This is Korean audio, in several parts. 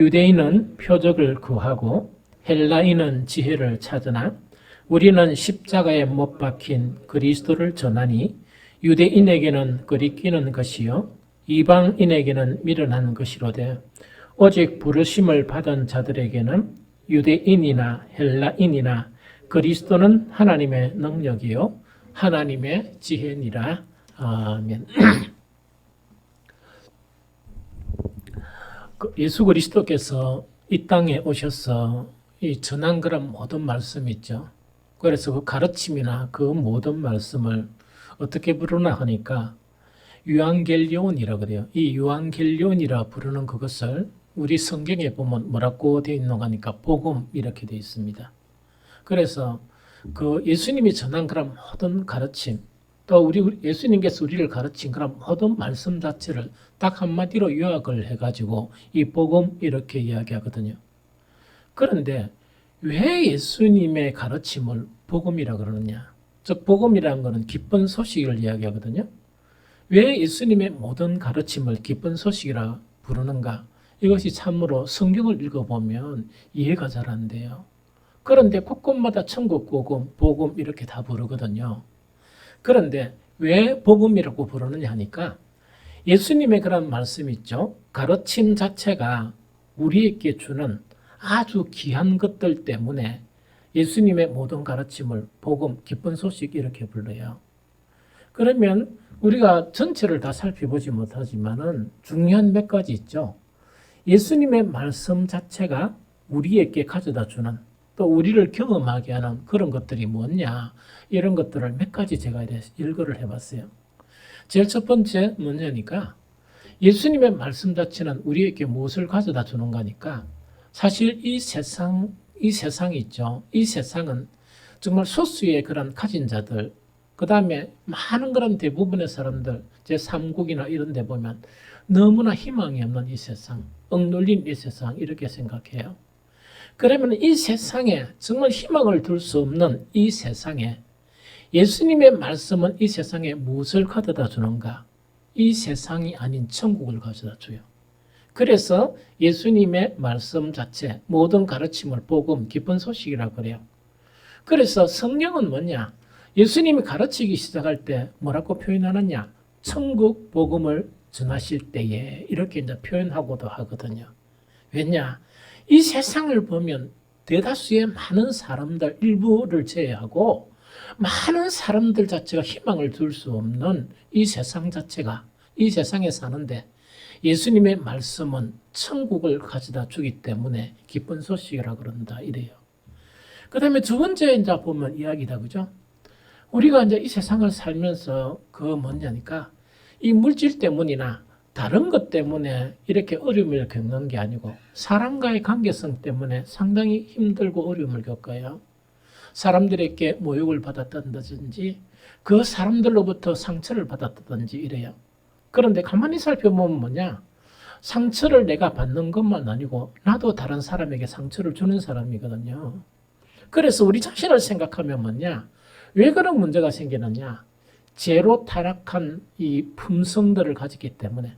유대인은 표적을 구하고 헬라인은 지혜를 찾으나 우리는 십자가에 못 박힌 그리스도를 전하니 유대인에게는 거리끼는 것이요 이방인에게는 미련한 것이로되 오직 부르심을 받은 자들에게는 유대인이나 헬라인이나 그리스도는 하나님의 능력이요 하나님의 지혜니라. 아멘. 예수 그리스도께서 이 땅에 오셔서 이 전한 그런 모든 말씀 있죠. 그래서 그 가르침이나 그 모든 말씀을 어떻게 부르나 하니까 유앙겔리온이라 그래요. 이 유앙겔리온이라 부르는 그것을 우리 성경에 보면 뭐라고 되어 있는가 하니까 복음 이렇게 되어 있습니다. 그래서 그 예수님이 전한 그런 모든 가르침, 또 우리 예수님께서 우리를 가르친 그런 모든 말씀 자체를 딱 한마디로 요약을 해가지고 이 복음 이렇게 이야기하거든요. 그런데 왜 예수님의 가르침을 복음이라 그러느냐? 즉 복음이라는 것은 기쁜 소식을 이야기하거든요. 왜 예수님의 모든 가르침을 기쁜 소식이라 부르는가? 이것이 참으로 성경을 읽어보면 이해가 잘 안 돼요. 그런데 곳곳마다 천국 복음 이렇게 다 부르거든요. 그런데 왜 복음이라고 부르느냐 하니까 예수님의 그런 말씀 있죠. 가르침 자체가 우리에게 주는 아주 귀한 것들 때문에 예수님의 모든 가르침을 복음, 기쁜 소식 이렇게 불러요. 그러면 우리가 전체를 다 살펴보지 못하지만은 중요한 몇 가지 있죠. 예수님의 말씀 자체가 우리에게 가져다 주는 또 우리를 경험하게 하는 그런 것들이 뭐냐 이런 것들을 몇 가지 제가 일거를 해봤어요. 제일 첫 번째 뭐냐니까 예수님의 말씀 자체는 우리에게 무엇을 가져다 주는가 하니까 사실 이 세상이 있죠. 이 세상은 정말 소수의 그런 가진 자들 그 다음에 많은 그런 대부분의 사람들 제3국이나 이런 데 보면 너무나 희망이 없는 이 세상 억눌린 이 세상 이렇게 생각해요. 그러면 이 세상에 정말 희망을 둘 수 없는 이 세상에 예수님의 말씀은 이 세상에 무엇을 가져다 주는가? 이 세상이 아닌 천국을 가져다 줘요. 그래서 예수님의 말씀 자체 모든 가르침을 복음 기쁜 소식이라고 그래요. 그래서 성경은 뭐냐? 예수님이 가르치기 시작할 때 뭐라고 표현하느냐? 천국 복음을 전하실 때에 이렇게 이제 표현하고도 하거든요. 왜냐? 이 세상을 보면 대다수의 많은 사람들 일부를 제외하고 많은 사람들 자체가 희망을 둘 수 없는 이 세상 자체가 이 세상에 사는데 예수님의 말씀은 천국을 가져다 주기 때문에 기쁜 소식이라 그런다 이래요. 그 다음에 두 번째 이제 보면 이야기다 그죠? 우리가 이제 이 세상을 살면서 그 뭐냐니까 이 물질 때문이나 다른 것 때문에 이렇게 어려움을 겪는 게 아니고 사람과의 관계성 때문에 상당히 힘들고 어려움을 겪어요. 사람들에게 모욕을 받았다든지 그 사람들로부터 상처를 받았다든지 이래요. 그런데 가만히 살펴보면 뭐냐? 상처를 내가 받는 것만 아니고 나도 다른 사람에게 상처를 주는 사람이거든요. 그래서 우리 자신을 생각하면 뭐냐? 왜 그런 문제가 생기느냐? 죄로 타락한 이 품성들을 가지기 때문에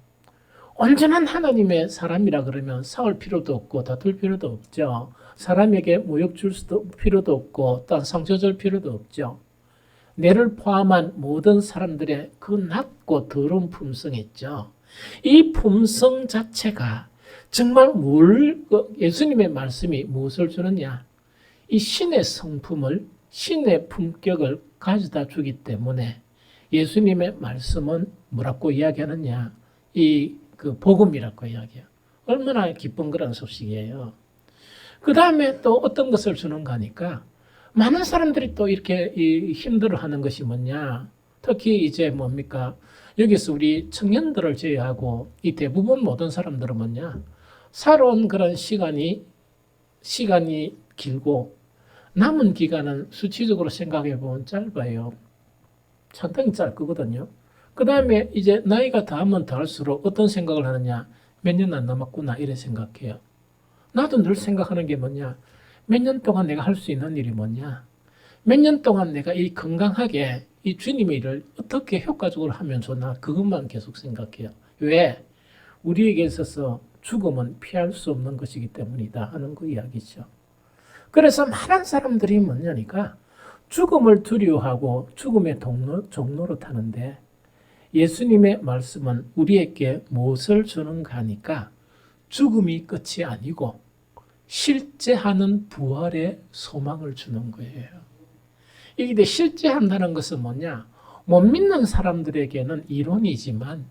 온전한 하나님의 사람이라 그러면 싸울 필요도 없고 다툴 필요도 없죠. 사람에게 모욕 줄 필요도 없고 또 상처 줄 필요도 없죠. 내를 포함한 모든 사람들의 그 낮고 더러운 품성이 있죠. 이 품성 자체가 정말 예수님의 말씀이 무엇을 주느냐? 이 신의 성품을 신의 품격을 가져다 주기 때문에 예수님의 말씀은 뭐라고 이야기하느냐? 그 복음이라고 이야기해요. 얼마나 기쁜 그런 소식이에요. 그 다음에 또 어떤 것을 주는가 하니까 많은 사람들이 또 이렇게 힘들어하는 것이 뭐냐? 특히 이제 뭡니까? 여기서 우리 청년들을 제외하고 이 대부분 모든 사람들은 뭐냐? 살아온 그런 시간이 길고 남은 기간은 수치적으로 생각해 보면 짧아요. 상당히 짧거든요. 그 다음에 이제 나이가 더하면 더할수록 어떤 생각을 하느냐? 몇 년 안 남았구나 이래 생각해요. 나도 늘 생각하는 게 뭐냐? 몇 년 동안 내가 할 수 있는 일이 뭐냐? 몇 년 동안 내가 이 건강하게 이 주님의 일을 어떻게 효과적으로 하면 좋나? 그것만 계속 생각해요. 왜? 우리에게 있어서 죽음은 피할 수 없는 것이기 때문이다 하는 그 이야기죠. 그래서 많은 사람들이 뭐냐니까 죽음을 두려워하고 죽음의 종로로 타는데 예수님의 말씀은 우리에게 무엇을 주는가 하니까 죽음이 끝이 아니고 실제하는 부활의 소망을 주는 거예요. 이게 실제한다는 것은 뭐냐? 못 믿는 사람들에게는 이론이지만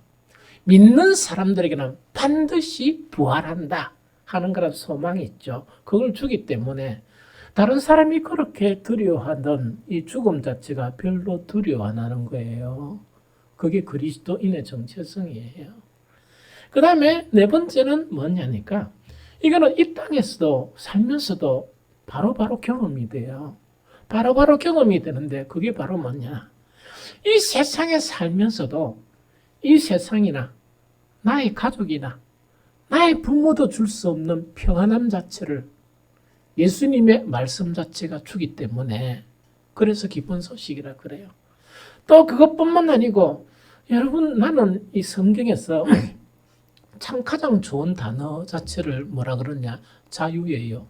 믿는 사람들에게는 반드시 부활한다 하는 그런 소망이 있죠. 그걸 주기 때문에 다른 사람이 그렇게 두려워하던 이 죽음 자체가 별로 두려워 안 하는 거예요. 그게 그리스도인의 정체성이에요. 그 다음에 네 번째는 뭐냐니까 이거는 이 땅에서도 살면서도 바로바로 경험이 돼요. 바로바로 경험이 되는데 그게 바로 뭐냐? 이 세상에 살면서도 이 세상이나 나의 가족이나 나의 부모도 줄 수 없는 평안함 자체를 예수님의 말씀 자체가 주기 때문에 그래서 기쁜 소식이라 그래요. 또 그것뿐만 아니고 여러분 나는 이 성경에서 참 가장 좋은 단어 자체를 뭐라 그러냐? 자유예요.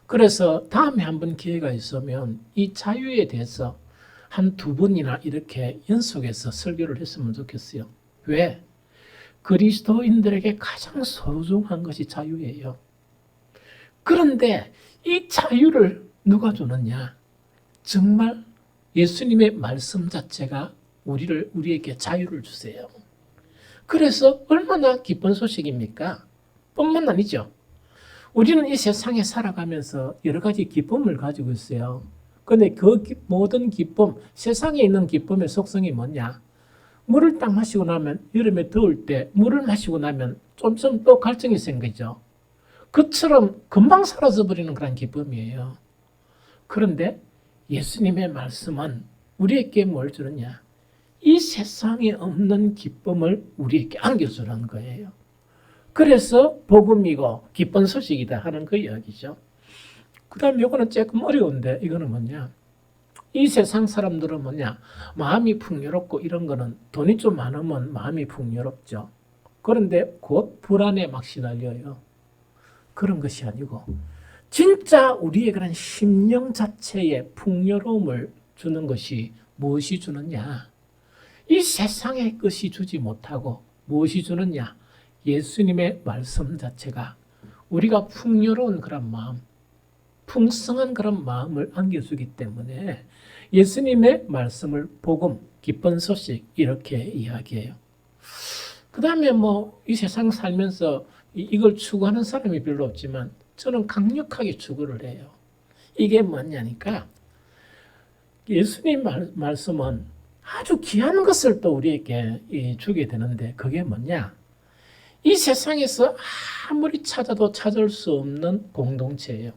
그래서 다음에 한번 기회가 있으면 이 자유에 대해서 한 두 번이나 이렇게 연속해서 설교를 했으면 좋겠어요. 왜? 그리스도인들에게 가장 소중한 것이 자유예요. 그런데 이 자유를 누가 주느냐? 정말 예수님의 말씀 자체가 우리에게 자유를 주세요. 그래서 얼마나 기쁜 소식입니까? 뿐만 아니죠. 우리는 이 세상에 살아가면서 여러 가지 기쁨을 가지고 있어요. 그런데 그 모든 기쁨, 세상에 있는 기쁨의 속성이 뭐냐? 물을 딱 마시고 나면 여름에 더울 때 물을 마시고 나면 좀 또 갈증이 생기죠. 그처럼 금방 사라져 버리는 그런 기쁨이에요. 그런데 예수님의 말씀은 우리에게 뭘 주느냐? 이 세상에 없는 기쁨을 우리에게 안겨주는 거예요. 그래서 복음이고 기쁜 소식이다 하는 그 이야기죠. 그 다음에 이거는 조금 어려운데 이거는 뭐냐? 이 세상 사람들은 뭐냐? 마음이 풍요롭고 이런 거는 돈이 좀 많으면 마음이 풍요롭죠. 그런데 곧 불안에 막 시달려요. 그런 것이 아니고 진짜 우리의 그런 심령 자체에 풍요로움을 주는 것이 무엇이 주느냐? 이 세상의 것이 주지 못하고 무엇이 주느냐? 예수님의 말씀 자체가 우리가 풍요로운 그런 마음, 풍성한 그런 마음을 안겨주기 때문에 예수님의 말씀을 복음, 기쁜 소식 이렇게 이야기해요. 그 다음에 이 세상 살면서 이걸 추구하는 사람이 별로 없지만 저는 강력하게 추구를 해요. 이게 뭐냐니까 예수님 말씀은 아주 귀한 것을 또 우리에게 주게 되는데 그게 뭐냐? 이 세상에서 아무리 찾아도 찾을 수 없는 공동체예요.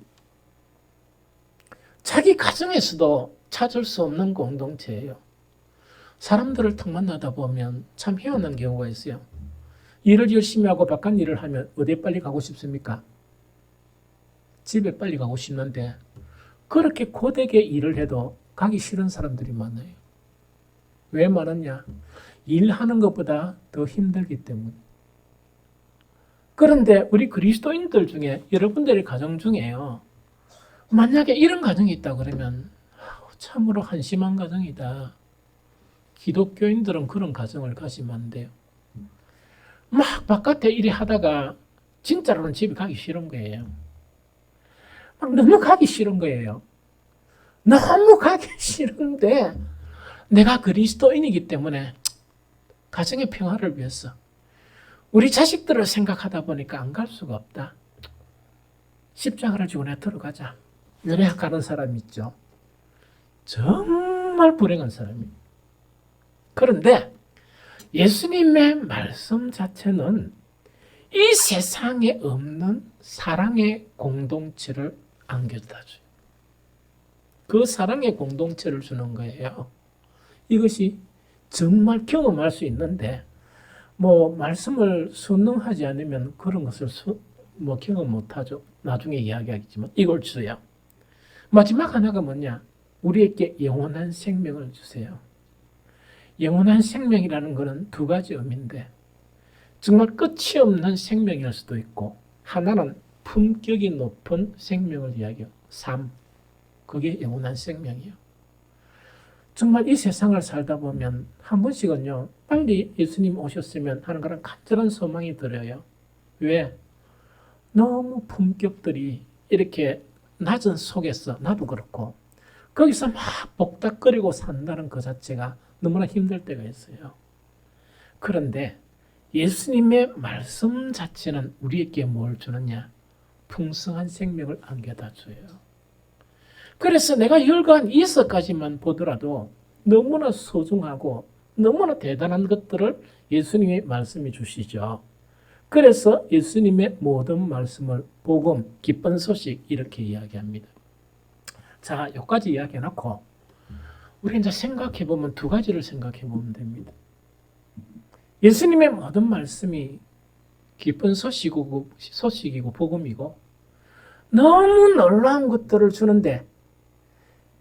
자기 가정에서도 찾을 수 없는 공동체예요. 사람들을 탁 만나다 보면 참 희한한 경우가 있어요. 일을 열심히 하고 바깥 일을 하면 어디에 빨리 가고 싶습니까? 집에 빨리 가고 싶는데 그렇게 고되게 일을 해도 가기 싫은 사람들이 많아요. 왜 많았냐? 일하는 것보다 더 힘들기 때문에. 그런데 우리 그리스도인들 중에 여러분들의 가정 중에요. 만약에 이런 가정이 있다 그러면 참으로 한심한 가정이다. 기독교인들은 그런 가정을 가지면 안 돼요. 막 바깥에 일이 하다가 진짜로는 집에 가기 싫은 거예요. 막 너무 가기 싫은 거예요. 너무 가기 싫은데 내가 그리스도인이기 때문에 가정의 평화를 위해서 우리 자식들을 생각하다 보니까 안 갈 수가 없다. 십자가를 지고 내가 들어가자. 이래 가는 사람 있죠. 정말 불행한 사람이에요. 그런데 예수님의 말씀 자체는 이 세상에 없는 사랑의 공동체를 안겨다 줘요. 그 사랑의 공동체를 주는 거예요. 이것이 정말 경험할 수 있는데 말씀을 순응하지 않으면 그런 것을 경험 못하죠. 나중에 이야기하겠지만 이걸 주세요. 마지막 하나가 뭐냐? 우리에게 영원한 생명을 주세요. 영원한 생명이라는 것은 두 가지 의미인데 정말 끝이 없는 생명일 수도 있고, 하나는 품격이 높은 생명을 이야기해요. 삶. 그게 영원한 생명이에요. 정말 이 세상을 살다 보면 한 번씩은요, 빨리 예수님 오셨으면 하는 그런 간절한 소망이 들어요. 왜? 너무 품격들이 이렇게 낮은 속에서, 나도 그렇고, 거기서 막 복닥거리고 산다는 그 자체가 너무나 힘들 때가 있어요. 그런데 예수님의 말씀 자체는 우리에게 뭘 주느냐? 풍성한 생명을 안겨다 줘요. 그래서 내가 열간 이서까지만 보더라도 너무나 소중하고 너무나 대단한 것들을 예수님의 말씀이 주시죠. 그래서 예수님의 모든 말씀을 복음, 기쁜 소식 이렇게 이야기합니다. 자, 여기까지 이야기해놓고 우리 이제 생각해보면 두 가지를 생각해보면 됩니다. 예수님의 모든 말씀이 기쁜 소식이고 복음이고 너무 놀라운 것들을 주는데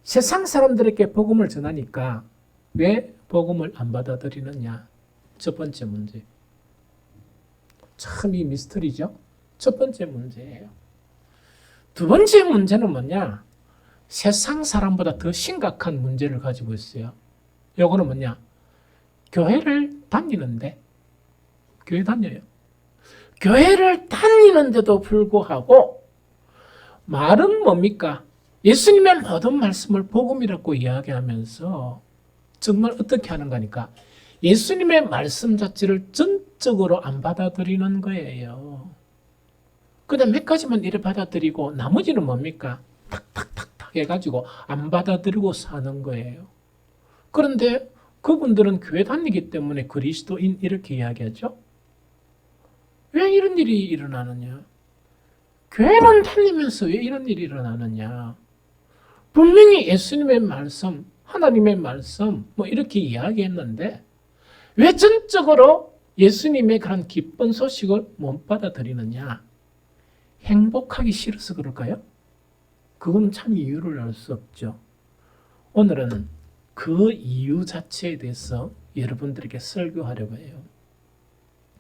세상 사람들에게 복음을 전하니까 왜 복음을 안 받아들이느냐? 첫 번째 문제. 참 이 미스터리죠? 첫 번째 문제예요. 두 번째 문제는 뭐냐? 세상 사람보다 더 심각한 문제를 가지고 있어요. 요거는 뭐냐? 교회를 다니는데, 교회 다녀요. 교회를 다니는데도 불구하고 말은 뭡니까? 예수님의 모든 말씀을 복음이라고 이야기하면서 정말 어떻게 하는 거니까 예수님의 말씀 자체를 전적으로 안 받아들이는 거예요. 그다음 몇 가지만 이래 받아들이고 나머지는 뭡니까? 탁탁탁탁 해가지고 안 받아들이고 사는 거예요. 그런데 그분들은 교회 다니기 때문에 그리스도인 이렇게 이야기하죠. 왜 이런 일이 일어나느냐? 교회는 다니면서 왜 이런 일이 일어나느냐? 분명히 예수님의 말씀, 하나님의 말씀 뭐 이렇게 이야기했는데 왜 전적으로 예수님의 그런 기쁜 소식을 못 받아들이느냐? 행복하기 싫어서 그럴까요? 그건 참 이유를 알 수 없죠. 오늘은 그 이유 자체에 대해서 여러분들에게 설교하려고 해요.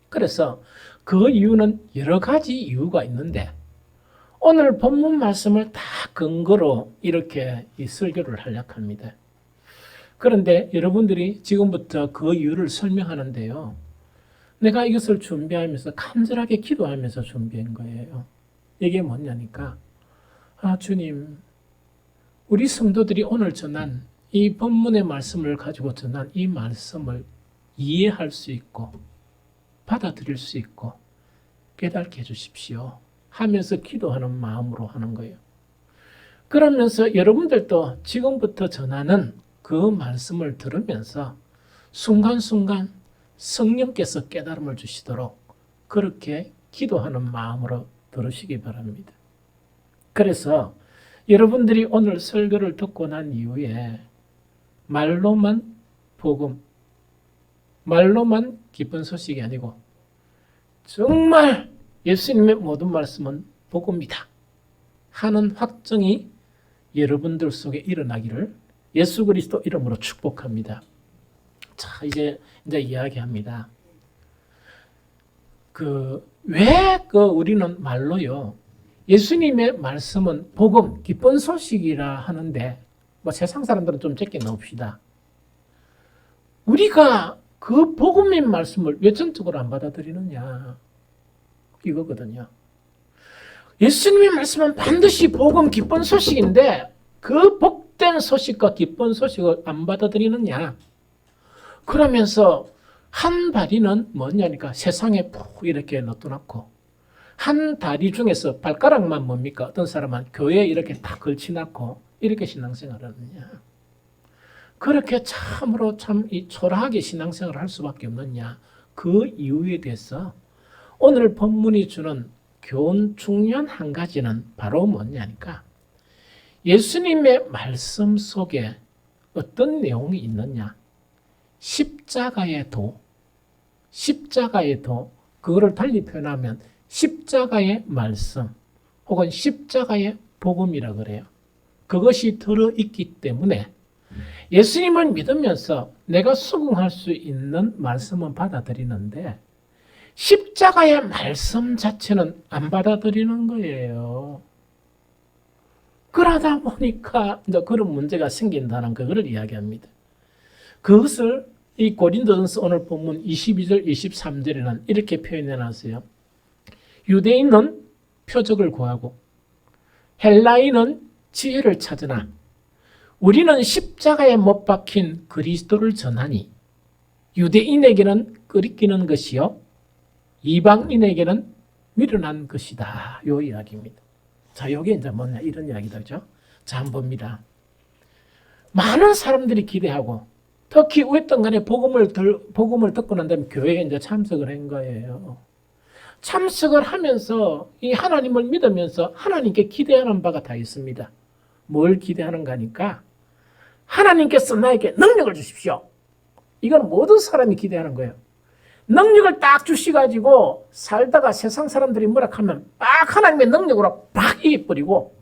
그래서 그 이유는 여러 가지 이유가 있는데 오늘 본문 말씀을 다 근거로 이렇게 이 설교를 하려고 합니다. 그런데 여러분들이 지금부터 그 이유를 설명하는데요. 내가 이것을 준비하면서 간절하게 기도하면서 준비한 거예요. 이게 뭐냐니까 주님, 우리 성도들이 오늘 전한 이 본문의 말씀을 가지고 전한 이 말씀을 이해할 수 있고 받아들일 수 있고 깨닫게 해주십시오 하면서 기도하는 마음으로 하는 거예요. 그러면서 여러분들도 지금부터 전하는 그 말씀을 들으면서 순간순간 성령께서 깨달음을 주시도록 그렇게 기도하는 마음으로 들으시기 바랍니다. 그래서 여러분들이 오늘 설교를 듣고 난 이후에 말로만 복음, 말로만 기쁜 소식이 아니고 정말 예수님의 모든 말씀은 복음이다 하는 확정이 여러분들 속에 일어나기를 예수 그리스도 이름으로 축복합니다. 자, 이제 이야기합니다. 왜 우리는 말로요, 예수님의 말씀은 복음, 기쁜 소식이라 하는데, 뭐 세상 사람들은 좀 적게 넣읍시다. 우리가 그 복음의 말씀을 왜 전적으로 안 받아들이느냐? 이거거든요. 예수님의 말씀은 반드시 복음, 기쁜 소식인데, 그 복된 소식과 기쁜 소식을 안 받아들이느냐? 그러면서 한 다리는 뭐냐니까 세상에 푹 이렇게 놔둬놓고 한 다리 중에서 발가락만 뭡니까? 어떤 사람은 교회에 이렇게 다 걸치놓고 이렇게 신앙생활을 하느냐? 그렇게 참으로 참 초라하게 신앙생활을 할 수밖에 없느냐? 그 이유에 대해서 오늘 본문이 주는 교훈 중요한 한 가지는 바로 뭐냐니까 예수님의 말씀 속에 어떤 내용이 있느냐? 십자가의 도, 그거를 달리 표현하면 십자가의 말씀 혹은 십자가의 복음이라 그래요. 그것이 들어있기 때문에 예수님을 믿으면서 내가 수긍할 수 있는 말씀은 받아들이는데 십자가의 말씀 자체는 안 받아들이는 거예요. 그러다 보니까 이제 그런 문제가 생긴다는 그거를 이야기합니다. 그것을 이 고린도전서 오늘 본문 22절, 23절에는 이렇게 표현해 놨어요. 유대인은 표적을 구하고 헬라인은 지혜를 찾으나 우리는 십자가에 못 박힌 그리스도를 전하니 유대인에게는 끓이기는 것이요 이방인에게는 미련한 것이다. 요 이야기입니다. 자, 이게 이제 뭐냐 이런 이야기다죠. 자, 한번 봅니다. 많은 사람들이 기대하고 특히 어떤 간에 복음을 듣고 난 다음에 교회에 이제 참석을 한 거예요. 참석을 하면서 이 하나님을 믿으면서 하나님께 기대하는 바가 다 있습니다. 뭘 기대하는가 하니까 하나님께서 나에게 능력을 주십시오. 이건 모든 사람이 기대하는 거예요. 능력을 딱 주시가지고 살다가 세상 사람들이 뭐라 하면 딱 하나님의 능력으로 팍 이겨버리고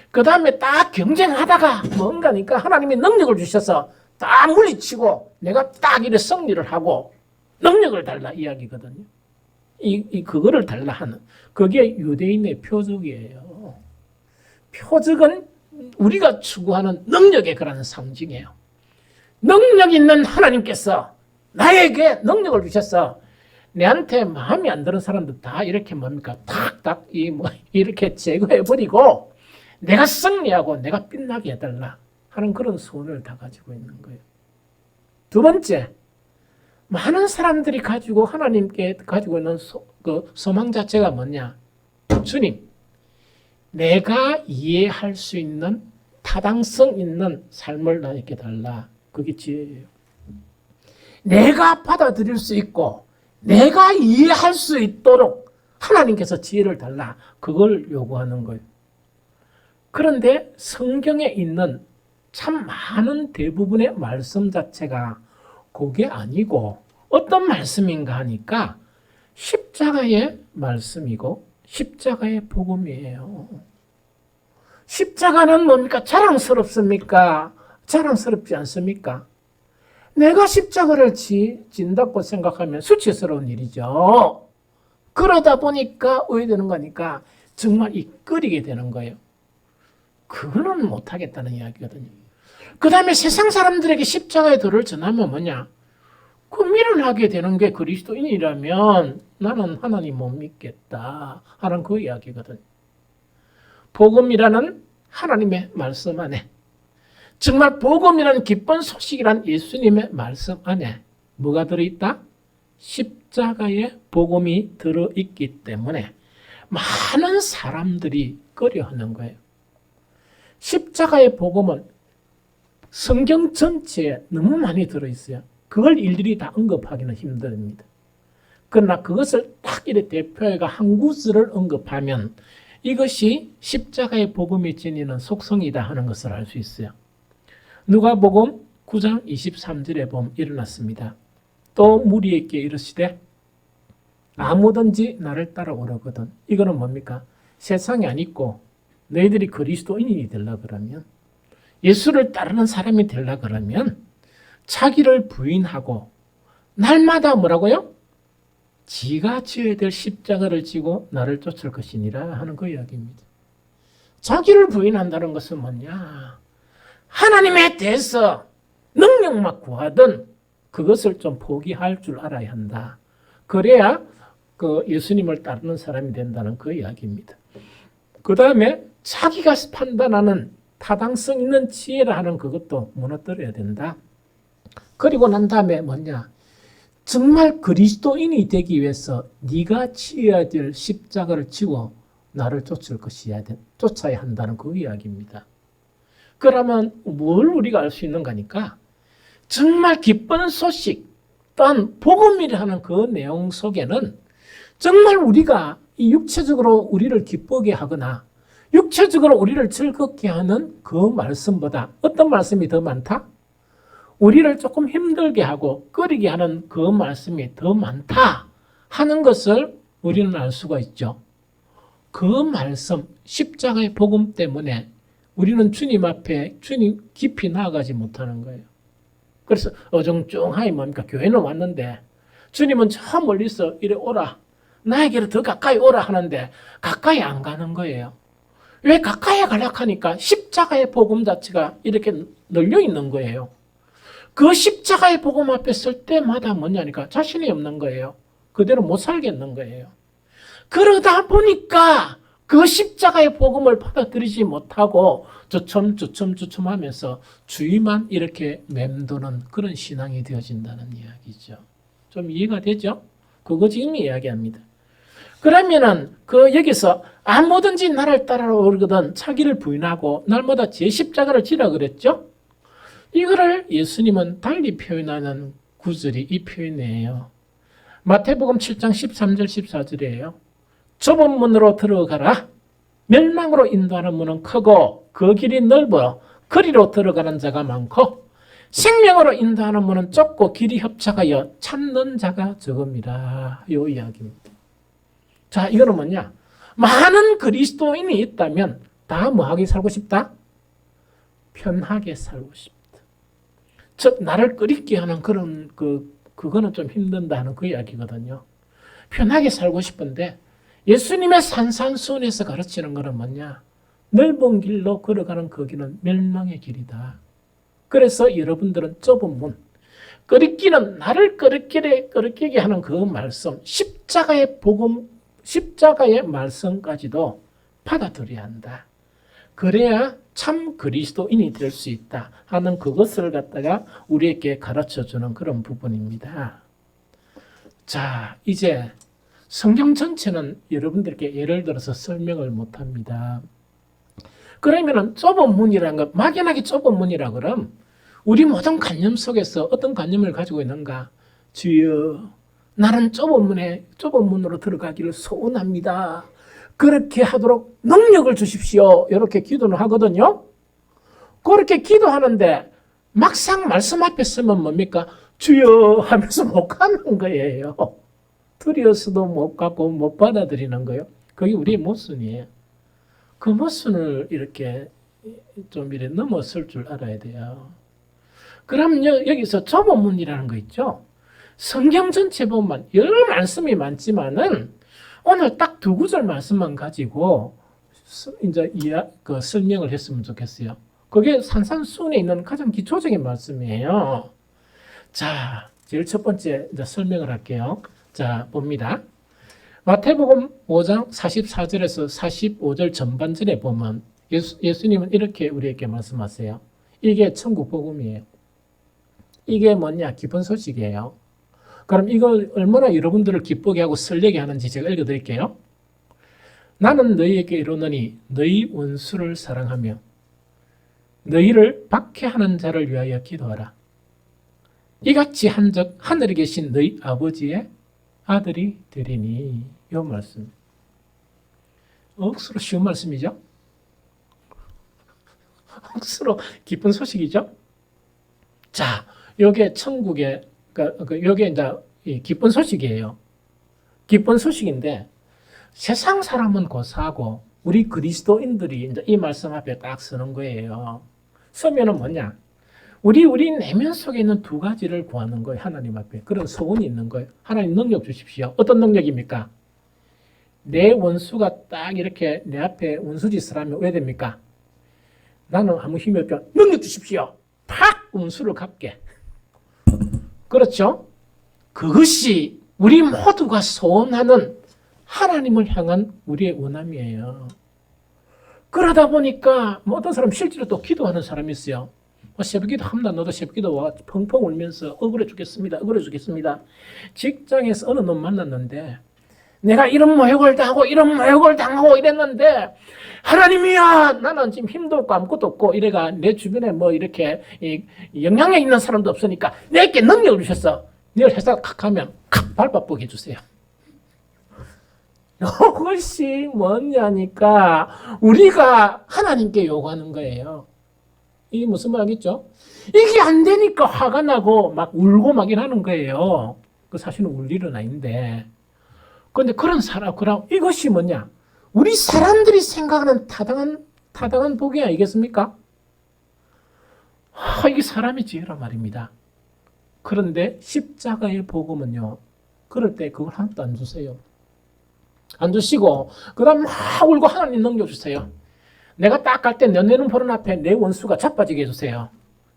그 다음에 딱 경쟁하다가 뭔가니까 하나님의 능력을 주셔서 딱 물리치고 내가 딱 이래 승리를 하고 능력을 달라 이야기거든요. 그거를 달라 하는 그게 유대인의 표적이에요. 표적은 우리가 추구하는 능력의 그런 상징이에요. 능력 있는 하나님께서 나에게 능력을 주셔서 내한테 마음에 안 드는 사람들 다 이렇게 뭡니까? 탁탁 이렇게 제거해버리고 내가 승리하고 내가 빛나게 해달라 하는 그런 소원을 다 가지고 있는 거예요. 두 번째, 많은 사람들이 가지고 하나님께 가지고 있는 그 소망 자체가 뭐냐? 주님, 내가 이해할 수 있는 타당성 있는 삶을 나에게 달라. 그게 지혜예요. 내가 받아들일 수 있고 내가 이해할 수 있도록 하나님께서 지혜를 달라. 그걸 요구하는 거예요. 그런데 성경에 있는 참 많은 대부분의 말씀 자체가 그게 아니고 어떤 말씀인가 하니까 십자가의 말씀이고 십자가의 복음이에요. 십자가는 뭡니까? 자랑스럽습니까? 자랑스럽지 않습니까? 내가 십자가를 진다고 생각하면 수치스러운 일이죠. 그러다 보니까 오해되는 거니까 정말 이끌리게 되는 거예요. 그거는 못하겠다는 이야기거든요. 그 다음에 세상 사람들에게 십자가의 도를 전하면 뭐냐? 그 미련하게 되는 게 그리스도인이라면 나는 하나님 못 믿겠다 하는 그 이야기거든요. 복음이라는 하나님의 말씀 안에 정말 복음이라는 기쁜 소식이란 예수님의 말씀 안에 뭐가 들어있다? 십자가의 복음이 들어있기 때문에 많은 사람들이 꺼려하는 거예요. 십자가의 복음은 성경 전체에 너무 많이 들어있어요. 그걸 일일이 다 언급하기는 힘듭니다. 그러나 그것을 딱 이렇게 대표해가 한 구절을 언급하면 이것이 십자가의 복음이 지니는 속성이다 하는 것을 알 수 있어요. 누가복음 9장 23절에 보면 일어났습니다. 또 무리에게 이르시되 아무든지 나를 따라오려거든. 이거는 뭡니까? 세상이 아니고 너희들이 그리스도인이 되려 그러면 예수를 따르는 사람이 되려 그러면 자기를 부인하고 날마다 뭐라고요? 지가 지어야 될 십자가를 지고 나를 쫓을 것이니라 하는 그 이야기입니다. 자기를 부인한다는 것은 뭐냐? 하나님에 대해서 능력만 구하든 그것을 좀 포기할 줄 알아야 한다. 그래야 그 예수님을 따르는 사람이 된다는 그 이야기입니다. 그 다음에 자기가 판단하는 타당성 있는 지혜를 하는 그것도 무너뜨려야 된다. 그리고 난 다음에 뭐냐? 정말 그리스도인이 되기 위해서 네가 지어야 될 십자가를 지고 나를 쫓아야 한다는 그 이야기입니다. 그러면 뭘 우리가 알 수 있는가니까 정말 기쁜 소식 또한 복음이라는 그 내용 속에는 정말 우리가 이 육체적으로 우리를 기쁘게 하거나 육체적으로 우리를 즐겁게 하는 그 말씀보다 어떤 말씀이 더 많다? 우리를 조금 힘들게 하고 꺼리게 하는 그 말씀이 더 많다 하는 것을 우리는 알 수가 있죠. 그 말씀, 십자가의 복음 때문에 우리는 주님 앞에 주님 깊이 나아가지 못하는 거예요. 그래서 어정쩡하게 뭡니까? 교회는 왔는데 주님은 저 멀리서 이리 오라, 나에게로 더 가까이 오라 하는데 가까이 안 가는 거예요. 왜 가까이 가려고 하니까 십자가의 복음 자체가 이렇게 널려 있는 거예요. 그 십자가의 복음 앞에 설 때마다 뭐냐니까 자신이 없는 거예요. 그대로 못 살겠는 거예요. 그러다 보니까 그 십자가의 복음을 받아들이지 못하고 주춤 하면서 주위만 이렇게 맴도는 그런 신앙이 되어진다는 이야기죠. 좀 이해가 되죠? 그거 지금 이야기합니다. 그러면은 여기서 아무든지 나를 따라오거든 자기를 부인하고 날마다 제 십자가를 지라 그랬죠? 이거를 예수님은 달리 표현하는 구절이 이 표현이에요. 마태복음 7장 13절 14절이에요. 좁은 문으로 들어가라. 멸망으로 인도하는 문은 크고 그 길이 넓어 그리로 들어가는 자가 많고 생명으로 인도하는 문은 좁고 길이 협착하여 찾는 자가 적음이라. 이 이야기입니다. 자, 이거는 뭐냐? 많은 그리스도인이 있다면 다 뭐하게 살고 싶다? 편하게 살고 싶다. 즉 나를 끓이게 하는 그런 그거는 좀 힘든다는 그 이야기거든요. 편하게 살고 싶은데 예수님의 산산수훈에서 가르치는 것은 뭐냐? 넓은 길로 걸어가는 그 길은 멸망의 길이다. 그래서 여러분들은 좁은 문, 끓이기는 나를 끓이게 하는 그 말씀, 십자가의 복음, 십자가의 말씀까지도 받아들여야 한다. 그래야 참 그리스도인이 될 수 있다 하는 그것을 갖다가 우리에게 가르쳐주는 그런 부분입니다. 자, 이제 성경 전체는 여러분들께 예를 들어서 설명을 못합니다. 그러면 좁은 문이라는 것, 막연하게 좁은 문이라 그럼 우리 모든 관념 속에서 어떤 관념을 가지고 있는가? 주여, 나는 좁은 문으로 들어가기를 소원합니다. 그렇게 하도록 능력을 주십시오. 이렇게 기도는 하거든요. 그렇게 기도하는데 막상 말씀 앞에 서면 뭡니까? 주여 하면서 못 가는 거예요. 두려워서도 못 가고 못 받아들이는 거예요. 그게 우리의 모순이에요. 그 모순을 이렇게 좀 이렇게 넘어설 줄 알아야 돼요. 그럼 여기서 좁은 문이라는 거 있죠? 성경 전체 보면 여러 말씀이 많지만은 오늘 딱 두 구절 말씀만 가지고 이제 설명을 했으면 좋겠어요. 그게 산산수훈에 있는 가장 기초적인 말씀이에요. 자, 제일 첫 번째 이제 설명을 할게요. 자, 봅니다. 마태복음 5장 44절에서 45절 전반절에 보면 예수님은 이렇게 우리에게 말씀하세요. 이게 천국 복음이에요. 이게 뭐냐? 기쁜 소식이에요. 그럼 이걸 얼마나 여러분들을 기쁘게 하고 설레게 하는지 제가 읽어드릴게요. 나는 너희에게 이르노니 너희 원수를 사랑하며 너희를 박해하는 자를 위하여 기도하라. 이같이 한즉 하늘에 계신 너희 아버지의 아들이 되리니. 이 말씀. 억수로 쉬운 말씀이죠? 억수로 기쁜 소식이죠? 자, 요게 천국의 요게 이제 기쁜 소식이에요. 기쁜 소식인데 세상 사람은 고사하고 우리 그리스도인들이 이제 이 말씀 앞에 딱 서는 거예요. 서면은 뭐냐? 우리 내면 속에 있는 두 가지를 구하는 거예요. 하나님 앞에. 그런 소원이 있는 거예요. 하나님 능력 주십시오. 어떤 능력입니까? 내 원수가 딱 이렇게 내 앞에 원수짓을 하면 왜 됩니까? 나는 아무 힘이 없지만 능력 주십시오. 팍! 원수를 갚게. 그렇죠? 그것이 우리 모두가 소원하는 하나님을 향한 우리의 원함이에요. 그러다 보니까 뭐 어떤 사람 실제로 또 기도하는 사람이 있어요. 새벽기도 합니다. 너도 새벽기도 와 펑펑 울면서 억울해 죽겠습니다. 직장에서 어느 놈 만났는데 내가 이런 모욕을 당하고 이랬는데 하나님이야, 나는 지금 힘도 없고 아무것도 없고 이래가 내 주변에 뭐 이렇게 영향력 있는 사람도 없으니까 내게 능력을 주셨어. 내일 회사 하면 밟아보게 해주세요. 이것이 뭐냐니까 우리가 하나님께 요구하는 거예요. 이게 무슨 말이겠죠? 이게 안 되니까 화가 나고 막 울고 막 이러는 거예요. 그 사실은 울 일은 아닌데. 그런데 그런 사람, 이것이 뭐냐? 우리 사람들이 생각하는 타당한 복이 아니겠습니까? 이게 사람의 지혜란 말입니다. 그런데 십자가의 복음은요, 그럴 때 그걸 하나도 안 주세요. 안 주시고 그다음 막 울고 하나님 넘겨주세요. 내가 딱 갈 때 내 눈보는 앞에 내 원수가 자빠지게 해주세요.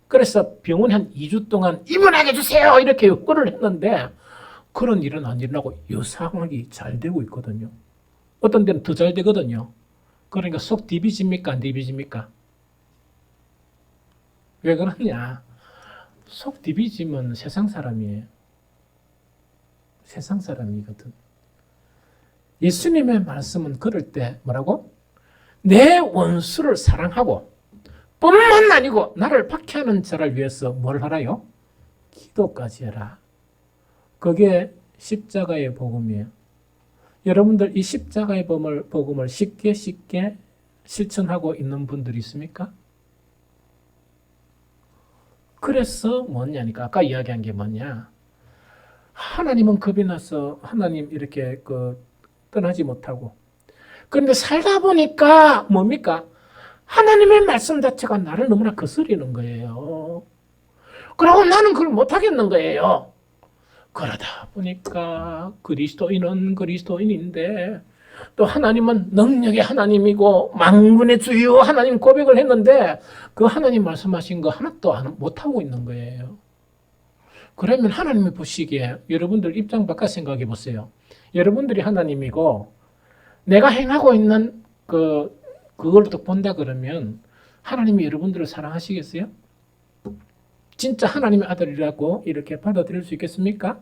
그래서 병원에 한 2주 동안 입원하게 해주세요 이렇게 요구를 했는데 그런 일은 안 일어나고 유상하게 잘 되고 있거든요. 어떤 데는 더 잘 되거든요. 그러니까 속 디비집니까 안 디비집니까? 왜 그러냐? 속 디비지면 세상 사람이에요. 세상 사람이거든. 예수님의 말씀은 그럴 때 뭐라고? 내 원수를 사랑하고 뿐만 아니고 나를 박해하는 자를 위해서 뭘 하라요? 기도까지 해라. 그게 십자가의 복음이에요. 여러분들 이 십자가의 복음을 쉽게 실천하고 있는 분들이 있습니까? 그래서 뭐냐니까 아까 이야기한 게 뭐냐? 하나님은 겁이 나서 하나님 이렇게 떠나지 못하고 그런데 살다 보니까 뭡니까? 하나님의 말씀 자체가 나를 너무나 거스리는 거예요. 그러고 나는 그걸 못하겠는 거예요. 그러다 보니까 그리스도인은 그리스도인인데 또 하나님은 능력의 하나님이고 만군의 주요 하나님 고백을 했는데 그 하나님 말씀하신 거 하나도 못하고 있는 거예요. 그러면 하나님이 보시기에 여러분들 입장 바꿔 생각해 보세요. 여러분들이 하나님이고 내가 행하고 있는 그걸 또 본다 그러면 하나님이 여러분들을 사랑하시겠어요? 진짜 하나님의 아들이라고 이렇게 받아들일 수 있겠습니까?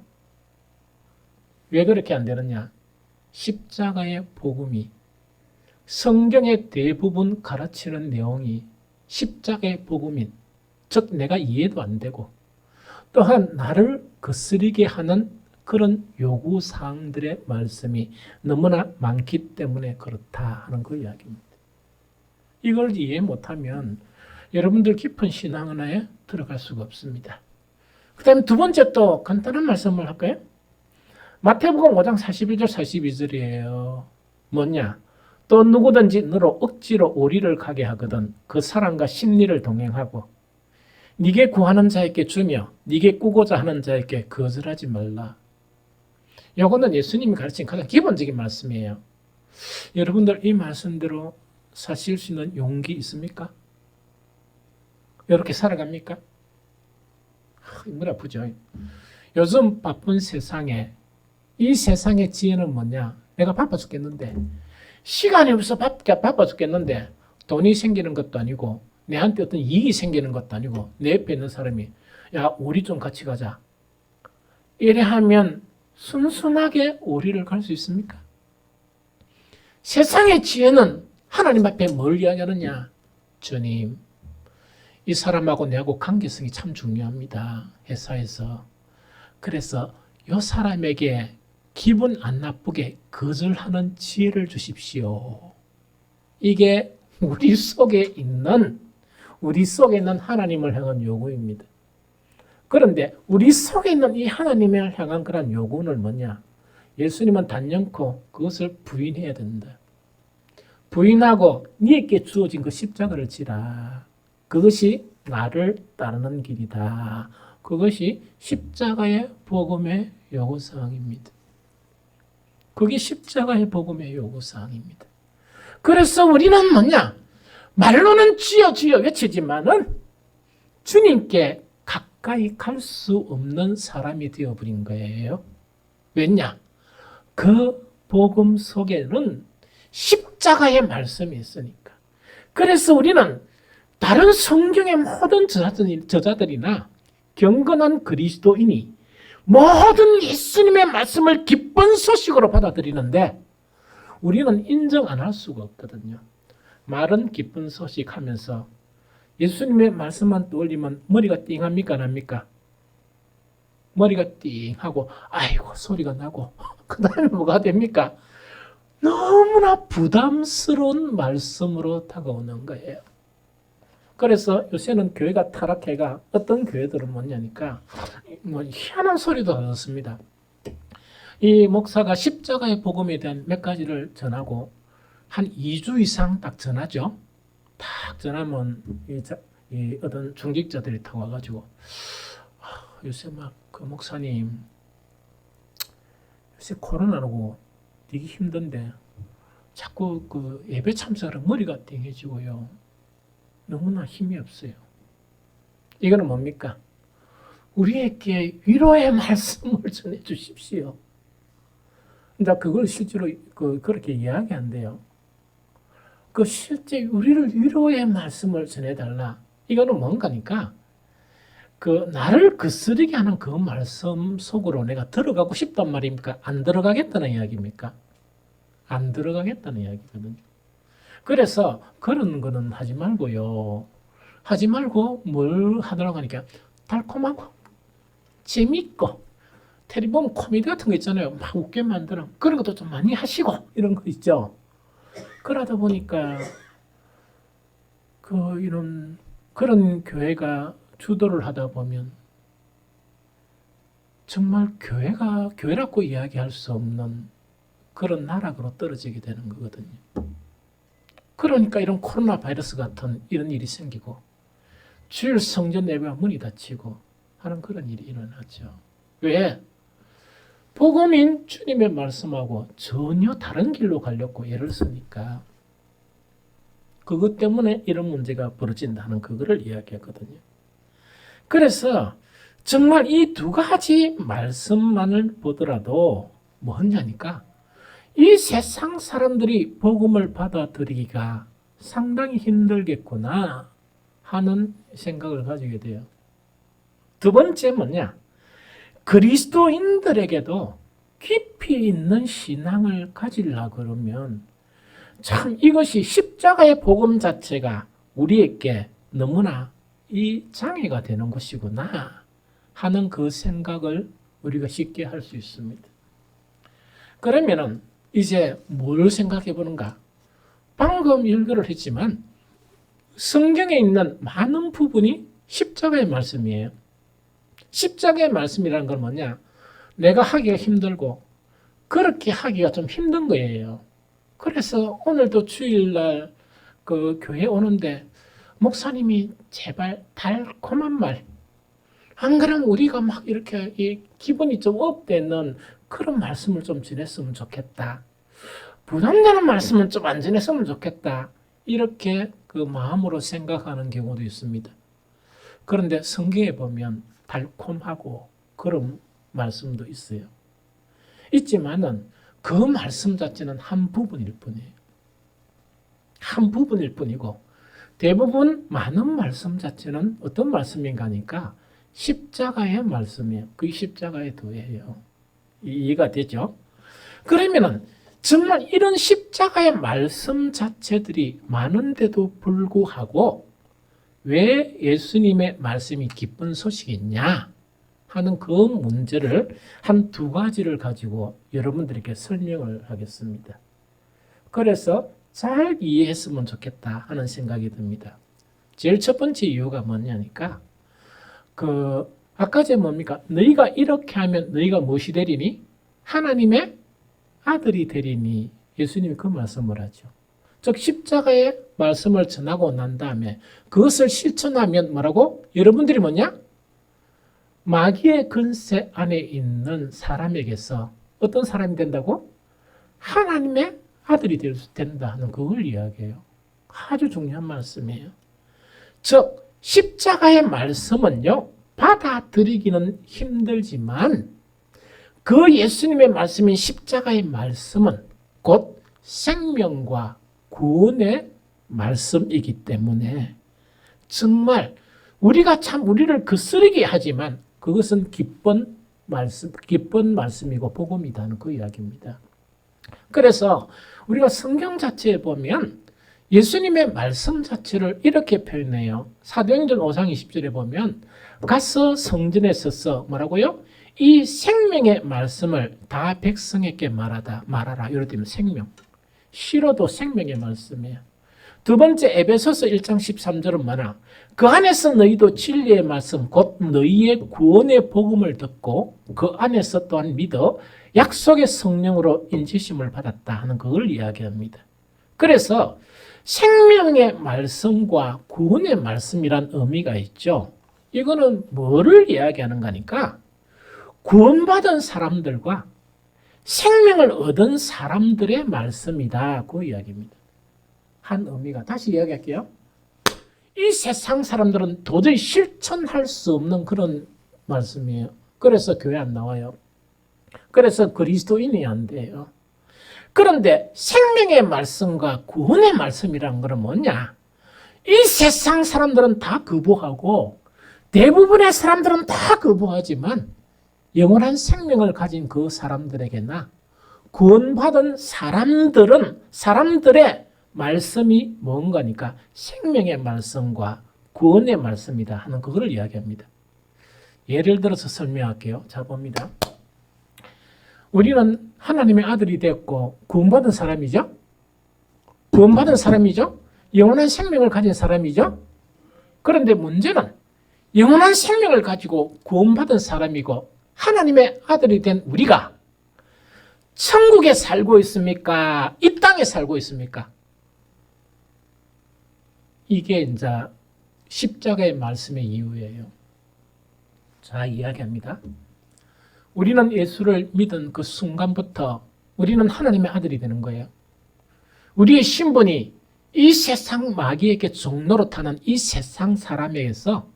왜 그렇게 안 되느냐? 십자가의 복음이 성경의 대부분 가르치는 내용이 십자가의 복음인, 즉 내가 이해도 안 되고 또한 나를 거스리게 하는 그런 요구사항들의 말씀이 너무나 많기 때문에 그렇다 하는 그 이야기입니다. 이걸 이해 못하면 여러분들 깊은 신앙 하나에 들어갈 수가 없습니다. 그 다음에 두 번째 또 간단한 말씀을 할까요? 마태복음 5장 41절 42절이에요. 뭐냐? 또 누구든지 너로 억지로 오리를 가게 하거든 그 사람과 심리를 동행하고 네게 구하는 자에게 주며 네게 꾸고자 하는 자에게 거절하지 말라. 이거는 예수님이 가르친 가장 기본적인 말씀이에요. 여러분들 이 말씀대로 사실 수 있는 용기 있습니까? 이렇게 살아갑니까? 머리 아프죠? 요즘 바쁜 세상에 이 세상의 지혜는 뭐냐? 내가 바빠 죽겠는데 시간이 없어 바빠 죽겠는데 돈이 생기는 것도 아니고 내한테 어떤 이익이 생기는 것도 아니고 내 옆에 있는 사람이 야 우리 좀 같이 가자. 이래 하면 순순하게 오리를 갈 수 있습니까? 세상의 지혜는 하나님 앞에 뭘 이야기하느냐? 주님, 이 사람하고 내하고 관계성이 참 중요합니다. 회사에서. 그래서 이 사람에게 기분 안 나쁘게 거절하는 지혜를 주십시오. 이게 우리 속에 있는 하나님을 향한 요구입니다. 그런데 우리 속에 있는 이 하나님을 향한 그런 요구는 뭐냐? 예수님은 단연코 그것을 부인해야 된다. 부인하고 네게 주어진 그 십자가를 지라. 그것이 나를 따르는 길이다. 그것이 십자가의 복음의 요구사항입니다. 그게 십자가의 복음의 요구사항입니다. 그래서 우리는 뭐냐? 말로는 주여 주여 외치지만은 주님께 가까이 갈 수 없는 사람이 되어버린 거예요. 왜냐? 그 복음 속에는 십자가의 말씀이 있으니까. 그래서 우리는 다른 성경의 모든 저자들이나 경건한 그리스도인이 모든 예수님의 말씀을 기쁜 소식으로 받아들이는데 우리는 인정 안 할 수가 없거든요. 말은 기쁜 소식 하면서 예수님의 말씀만 떠올리면 머리가 띵합니까? 안 합니까? 머리가 띵하고 아이고 소리가 나고 그 다음에 뭐가 됩니까? 너무나 부담스러운 말씀으로 다가오는 거예요. 그래서 요새는 교회가 타락해가 어떤 교회들은 뭐냐니까 희한한 소리도 듣습니다. 이 목사가 십자가의 복음에 대한 몇 가지를 전하고 한 2주 이상 딱 전하죠. 딱 전하면 이 어떤 중직자들이 타 와가지고 요새 막 그 목사님 요새 코로나로 되게 힘든데 자꾸 그 예배 참석하러 머리가 띵해지고요. 너무나 힘이 없어요. 이거는 뭡니까? 우리에게 위로의 말씀을 전해 주십시오. 근데 그걸 실제로 그렇게 이야기한대요. 그 실제 우리를 위로의 말씀을 전해달라. 이거는 뭔가니까 그 나를 거스르게 하는 그 말씀 속으로 내가 들어가고 싶단 말입니까? 안 들어가겠다는 이야기입니까? 안 들어가겠다는 이야기거든요. 그래서 그런 거는 하지 말고요. 하지 말고 뭘 하더라고 하니까 달콤하고 재밌고 텔레비전 코미디 같은 거 있잖아요. 막 웃게 만드는 그런 것도 좀 많이 하시고 이런 거 있죠. 그러다 보니까 이런 그런 교회가 주도를 하다 보면 정말 교회라고 이야기할 수 없는 그런 나락으로 떨어지게 되는 거거든요. 그러니까 이런 코로나 바이러스 같은 이런 일이 생기고 주일 성전 예배가 문이 닫히고 하는 그런 일이 일어나죠. 왜? 복음인 주님의 말씀하고 전혀 다른 길로 가려고 애를 쓰니까 그것 때문에 이런 문제가 벌어진다는 그거를 이야기하거든요. 그래서 정말 이 두 가지 말씀만을 보더라도 뭐냐니까 이 세상 사람들이 복음을 받아들이기가 상당히 힘들겠구나 하는 생각을 가지게 돼요. 두 번째 뭐냐? 그리스도인들에게도 깊이 있는 신앙을 가지려고 그러면 참 이것이 십자가의 복음 자체가 우리에게 너무나 이 장애가 되는 것이구나 하는 그 생각을 우리가 쉽게 할 수 있습니다. 그러면은 이제 뭘 생각해 보는가? 방금 일거를 했지만 성경에 있는 많은 부분이 십자가의 말씀이에요. 십자가의 말씀이라는 건 뭐냐? 내가 하기가 힘들고 그렇게 하기가 좀 힘든 거예요. 그래서 오늘도 주일날 그 교회 오는데 목사님이 제발 달콤한 말, 안 그러면 우리가 막 이렇게 기분이 좀 업되는 그런 말씀을 좀 전했으면 좋겠다. 부담되는 말씀은 좀 안 전했으면 좋겠다. 이렇게 그 마음으로 생각하는 경우도 있습니다. 그런데 성경에 보면 달콤하고 그런 말씀도 있어요. 있지만은 그 말씀 자체는 한 부분일 뿐이에요. 한 부분일 뿐이고 대부분 많은 말씀 자체는 어떤 말씀인가 하니까 십자가의 말씀이에요. 그게 십자가의 도예요. 이해가 되죠? 그러면은 정말 이런 십자가의 말씀 자체들이 많은데도 불구하고 왜 예수님의 말씀이 기쁜 소식이냐 하는 그 문제를 한 두 가지를 가지고 여러분들에게 설명을 하겠습니다. 그래서 잘 이해했으면 좋겠다 하는 생각이 듭니다. 제일 첫 번째 이유가 뭐냐니까 아까 전에 뭡니까? 너희가 이렇게 하면 너희가 무엇이 되리니? 하나님의 아들이 되리니 예수님이 그 말씀을 하죠. 즉 십자가의 말씀을 전하고 난 다음에 그것을 실천하면 뭐라고? 여러분들이 뭐냐? 마귀의 근세 안에 있는 사람에게서 어떤 사람이 된다고? 하나님의 아들이 된다 하는 그걸 이야기해요. 아주 중요한 말씀이에요. 즉 십자가의 말씀은요. 받아들이기는 힘들지만 그 예수님의 말씀인 십자가의 말씀은 곧 생명과 구원의 말씀이기 때문에 정말 우리가 참 우리를 거스르게 하지만 그것은 기쁜 말씀이고 복음이다는 그 이야기입니다. 그래서 우리가 성경 자체에 보면 예수님의 말씀 자체를 이렇게 표현해요. 사도행전 5장 20절에 보면 가서 성전에 서서 뭐라고요? 이 생명의 말씀을 다 백성에게 말하라. 이럴 때면 생명. 싫어도 생명의 말씀이에요. 두 번째 에베소서 1장 13절은 뭐냐? 그 안에서 너희도 진리의 말씀 곧 너희의 구원의 복음을 듣고 그 안에서 또한 믿어 약속의 성령으로 인지심을 받았다 하는 그걸 이야기합니다. 그래서 생명의 말씀과 구원의 말씀이란 의미가 있죠. 이거는 뭐를 이야기하는 거니까 구원받은 사람들과 생명을 얻은 사람들의 말씀이다. 그 이야기입니다. 한 의미가. 다시 이야기할게요. 이 세상 사람들은 도저히 실천할 수 없는 그런 말씀이에요. 그래서 교회 안 나와요. 그래서 그리스도인이 안 돼요. 그런데 생명의 말씀과 구원의 말씀이란 것은 뭐냐? 이 세상 사람들은 다 거부하고 대부분의 사람들은 다 거부하지만 영원한 생명을 가진 그 사람들에게나 구원받은 사람들의 말씀이 뭔가니까 생명의 말씀과 구원의 말씀이다 하는 그걸 이야기합니다. 예를 들어서 설명할게요. 자, 봅니다. 우리는 하나님의 아들이 됐고 구원받은 사람이죠. 구원받은 사람이죠. 영원한 생명을 가진 사람이죠. 그런데 문제는 영원한 생명을 가지고 구원받은 사람이고 하나님의 아들이 된 우리가 천국에 살고 있습니까? 이 땅에 살고 있습니까? 이게 이제 십자가의 말씀의 이유예요. 자, 이야기합니다. 우리는 예수를 믿은 그 순간부터 우리는 하나님의 아들이 되는 거예요. 우리의 신분이 이 세상 마귀에게 종노릇하는 이 세상 사람에게서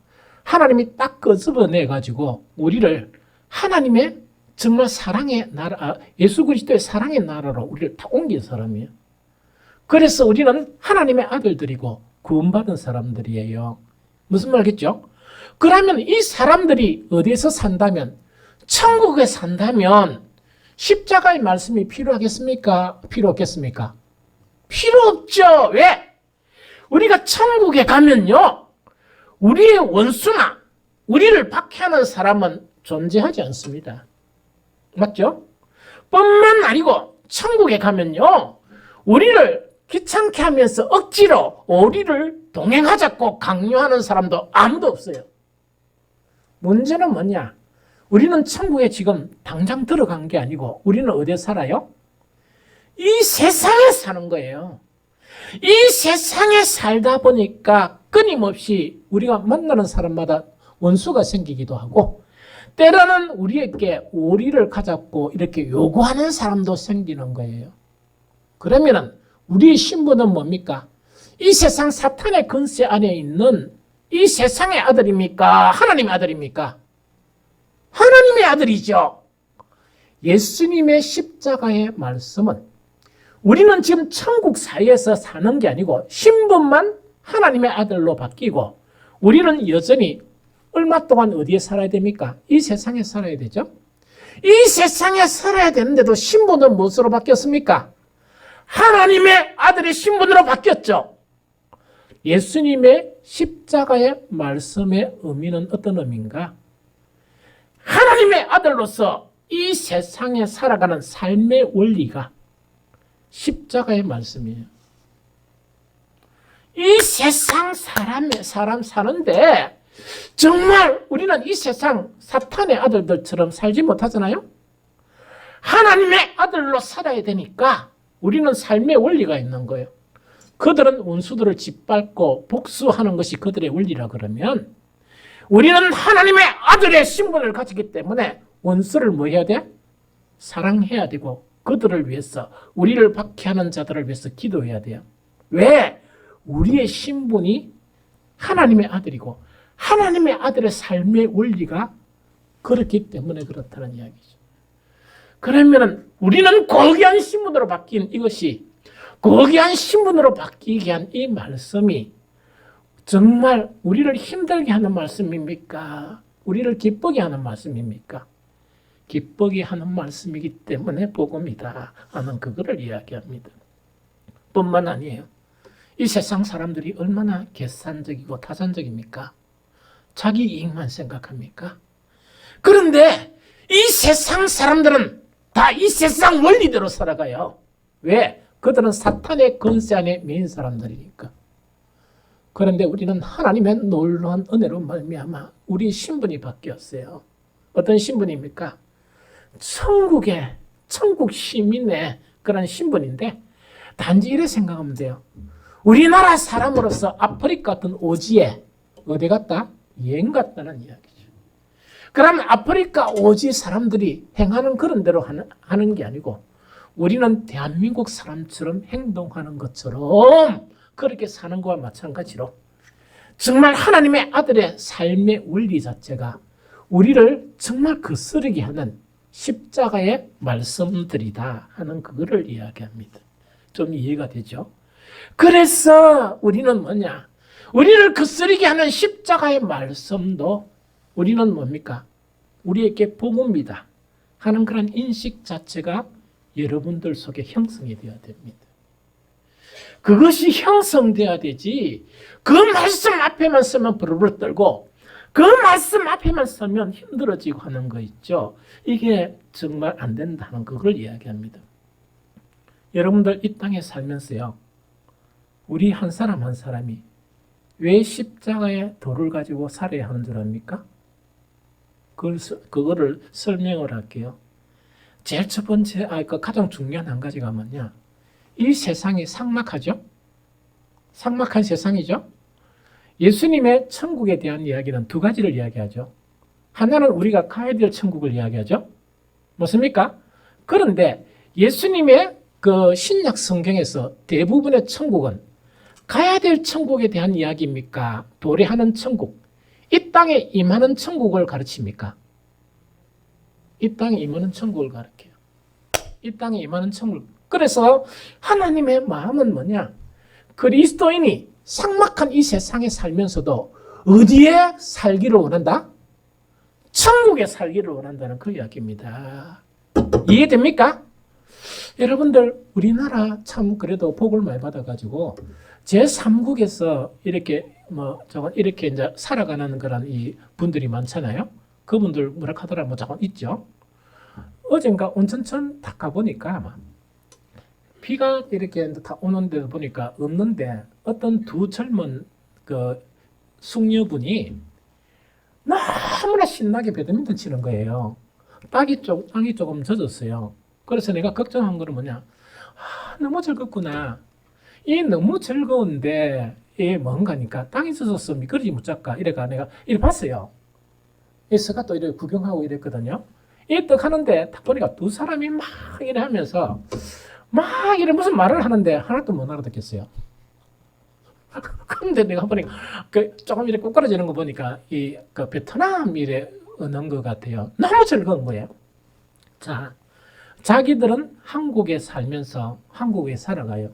하나님이 딱 끄집어내가지고 우리를 하나님의 정말 사랑의 나라, 예수 그리스도의 사랑의 나라로 우리를 다 옮긴 사람이에요. 그래서 우리는 하나님의 아들들이고 구원받은 사람들이에요. 무슨 말겠죠? 그러면 이 사람들이 어디에서 산다면, 천국에 산다면 십자가의 말씀이 필요하겠습니까? 필요 없겠습니까? 필요 없죠. 왜? 우리가 천국에 가면요, 우리의 원수나 우리를 박해하는 사람은 존재하지 않습니다. 맞죠? 뿐만 아니고 천국에 가면요, 우리를 귀찮게 하면서 억지로 우리를 동행하자고 강요하는 사람도 아무도 없어요. 문제는 뭐냐? 우리는 천국에 지금 당장 들어간 게 아니고 우리는 어디에 살아요? 이 세상에 사는 거예요. 이 세상에 살다 보니까 끊임없이 우리가 만나는 사람마다 원수가 생기기도 하고 때로는 우리에게 오리를 가잡고 이렇게 요구하는 사람도 생기는 거예요. 그러면은 우리의 신분은 뭡니까? 이 세상 사탄의 권세 안에 있는 이 세상의 아들입니까? 하나님의 아들입니까? 하나님의 아들이죠. 예수님의 십자가의 말씀은 우리는 지금 천국 사이에서 사는 게 아니고 신분만 하나님의 아들로 바뀌고 우리는 여전히 얼마 동안 어디에 살아야 됩니까? 이 세상에 살아야 되죠. 이 세상에 살아야 되는데도 신분은 무엇으로 바뀌었습니까? 하나님의 아들의 신분으로 바뀌었죠. 예수님의 십자가의 말씀의 의미는 어떤 의미인가? 하나님의 아들로서 이 세상에 살아가는 삶의 원리가 십자가의 말씀이에요. 이 세상 사람 사는데 정말 우리는 이 세상 사탄의 아들들처럼 살지 못하잖아요. 하나님의 아들로 살아야 되니까 우리는 삶의 원리가 있는 거예요. 그들은 원수들을 짓밟고 복수하는 것이 그들의 원리라 그러면 우리는 하나님의 아들의 신분을 가지기 때문에 원수를 뭐 해야 돼? 사랑해야 되고 그들을 위해서 우리를 박해하는 자들을 위해서 기도해야 돼요. 왜? 우리의 신분이 하나님의 아들이고 하나님의 아들의 삶의 원리가 그렇기 때문에 그렇다는 이야기죠. 그러면 우리는 고귀한 신분으로 바뀐 이것이 고귀한 신분으로 바뀌게 한 이 말씀이 정말 우리를 힘들게 하는 말씀입니까? 우리를 기쁘게 하는 말씀입니까? 기쁘게 하는 말씀이기 때문에 복음이다 하는 그거를 이야기합니다. 뿐만 아니에요. 이 세상 사람들이 얼마나 계산적이고 타산적입니까? 자기 이익만 생각합니까? 그런데 이 세상 사람들은 다 이 세상 원리대로 살아가요. 왜? 그들은 사탄의 권세 안에 매인 사람들이니까. 그런데 우리는 하나님의 놀라운 은혜로 말미암아 우리 신분이 바뀌었어요. 어떤 신분입니까? 천국 시민의 그런 신분인데 단지 이래 생각하면 돼요. 우리나라 사람으로서 아프리카 같은 오지에 어디 갔다? 여행 갔다는 이야기죠. 그러면 아프리카 오지 사람들이 행하는 그런 대로 하는 게 아니고 우리는 대한민국 사람처럼 행동하는 것처럼 그렇게 사는 것과 마찬가지로 정말 하나님의 아들의 삶의 원리 자체가 우리를 정말 거스르게 하는 십자가의 말씀들이다 하는 그거를 이야기합니다. 좀 이해가 되죠? 그래서 우리는 뭐냐? 우리를 거스르게 하는 십자가의 말씀도 우리는 뭡니까? 우리에게 복음이다 하는 그런 인식 자체가 여러분들 속에 형성이 되어야 됩니다. 그것이 형성돼야 되지 그 말씀 앞에만 서면 부르르 떨고 그 말씀 앞에만 서면 힘들어지고 하는 거 있죠. 이게 정말 안 된다는 그걸 이야기합니다. 여러분들 이 땅에 살면서요. 우리 한 사람 한 사람이 왜 십자가의 돌을 가지고 살아야 하는 줄 압니까? 그거를 설명을 할게요. 제일 첫 번째, 가장 중요한 한 가지가 뭐냐? 이 세상이 삭막하죠? 삭막한 세상이죠? 예수님의 천국에 대한 이야기는 두 가지를 이야기하죠. 하나는 우리가 가야 될 천국을 이야기하죠. 맞습니까? 그런데 예수님의 그 신약 성경에서 대부분의 천국은 가야 될 천국에 대한 이야기입니까? 도래하는 천국, 이 땅에 임하는 천국을 가르칩니까? 이 땅에 임하는 천국을 가르쳐요. 이 땅에 임하는 천국. 그래서 하나님의 마음은 뭐냐? 그리스도인이 삭막한 이 세상에 살면서도 어디에 살기를 원한다? 천국에 살기를 원한다는 그 이야기입니다. 이해됩니까? 여러분들 우리나라 참 그래도 복을 많이 받아가지고 제3국에서 이렇게 이렇게 이제 살아가는 그런 이 분들이 많잖아요. 그분들 뭐라 하더라 저건 있죠. 어젠가 온천천 딱 가보니까 아마 비가 이렇게 다 오는데 보니까 없는데 어떤 두 젊은 그 숙녀분이 너무나 신나게 배드민턴 치는 거예요. 땅이 조금 젖었어요. 그래서 내가 걱정한 거는 뭐냐? 너무 즐겁구나. 이 너무 즐거운데 이게 뭔가니까 땅이 젖었으면 미끄러지 못잡까 이래가 내가 이래 봤어요. 이 스가 또 이렇게 구경하고 이랬거든요. 이 떡 하는데 딱 보니까 두 사람이 막 이래 하면서 막 이래 무슨 말을 하는데 하나도 못 알아듣겠어요. 그런데 내가 보니까 조금 이렇게 꼬꾸라지는 거 보니까 그 베트남 이래 어는 것 같아요. 너무 즐거운 거예요. 자, 자기들은 한국에 살면서 한국에 살아가요.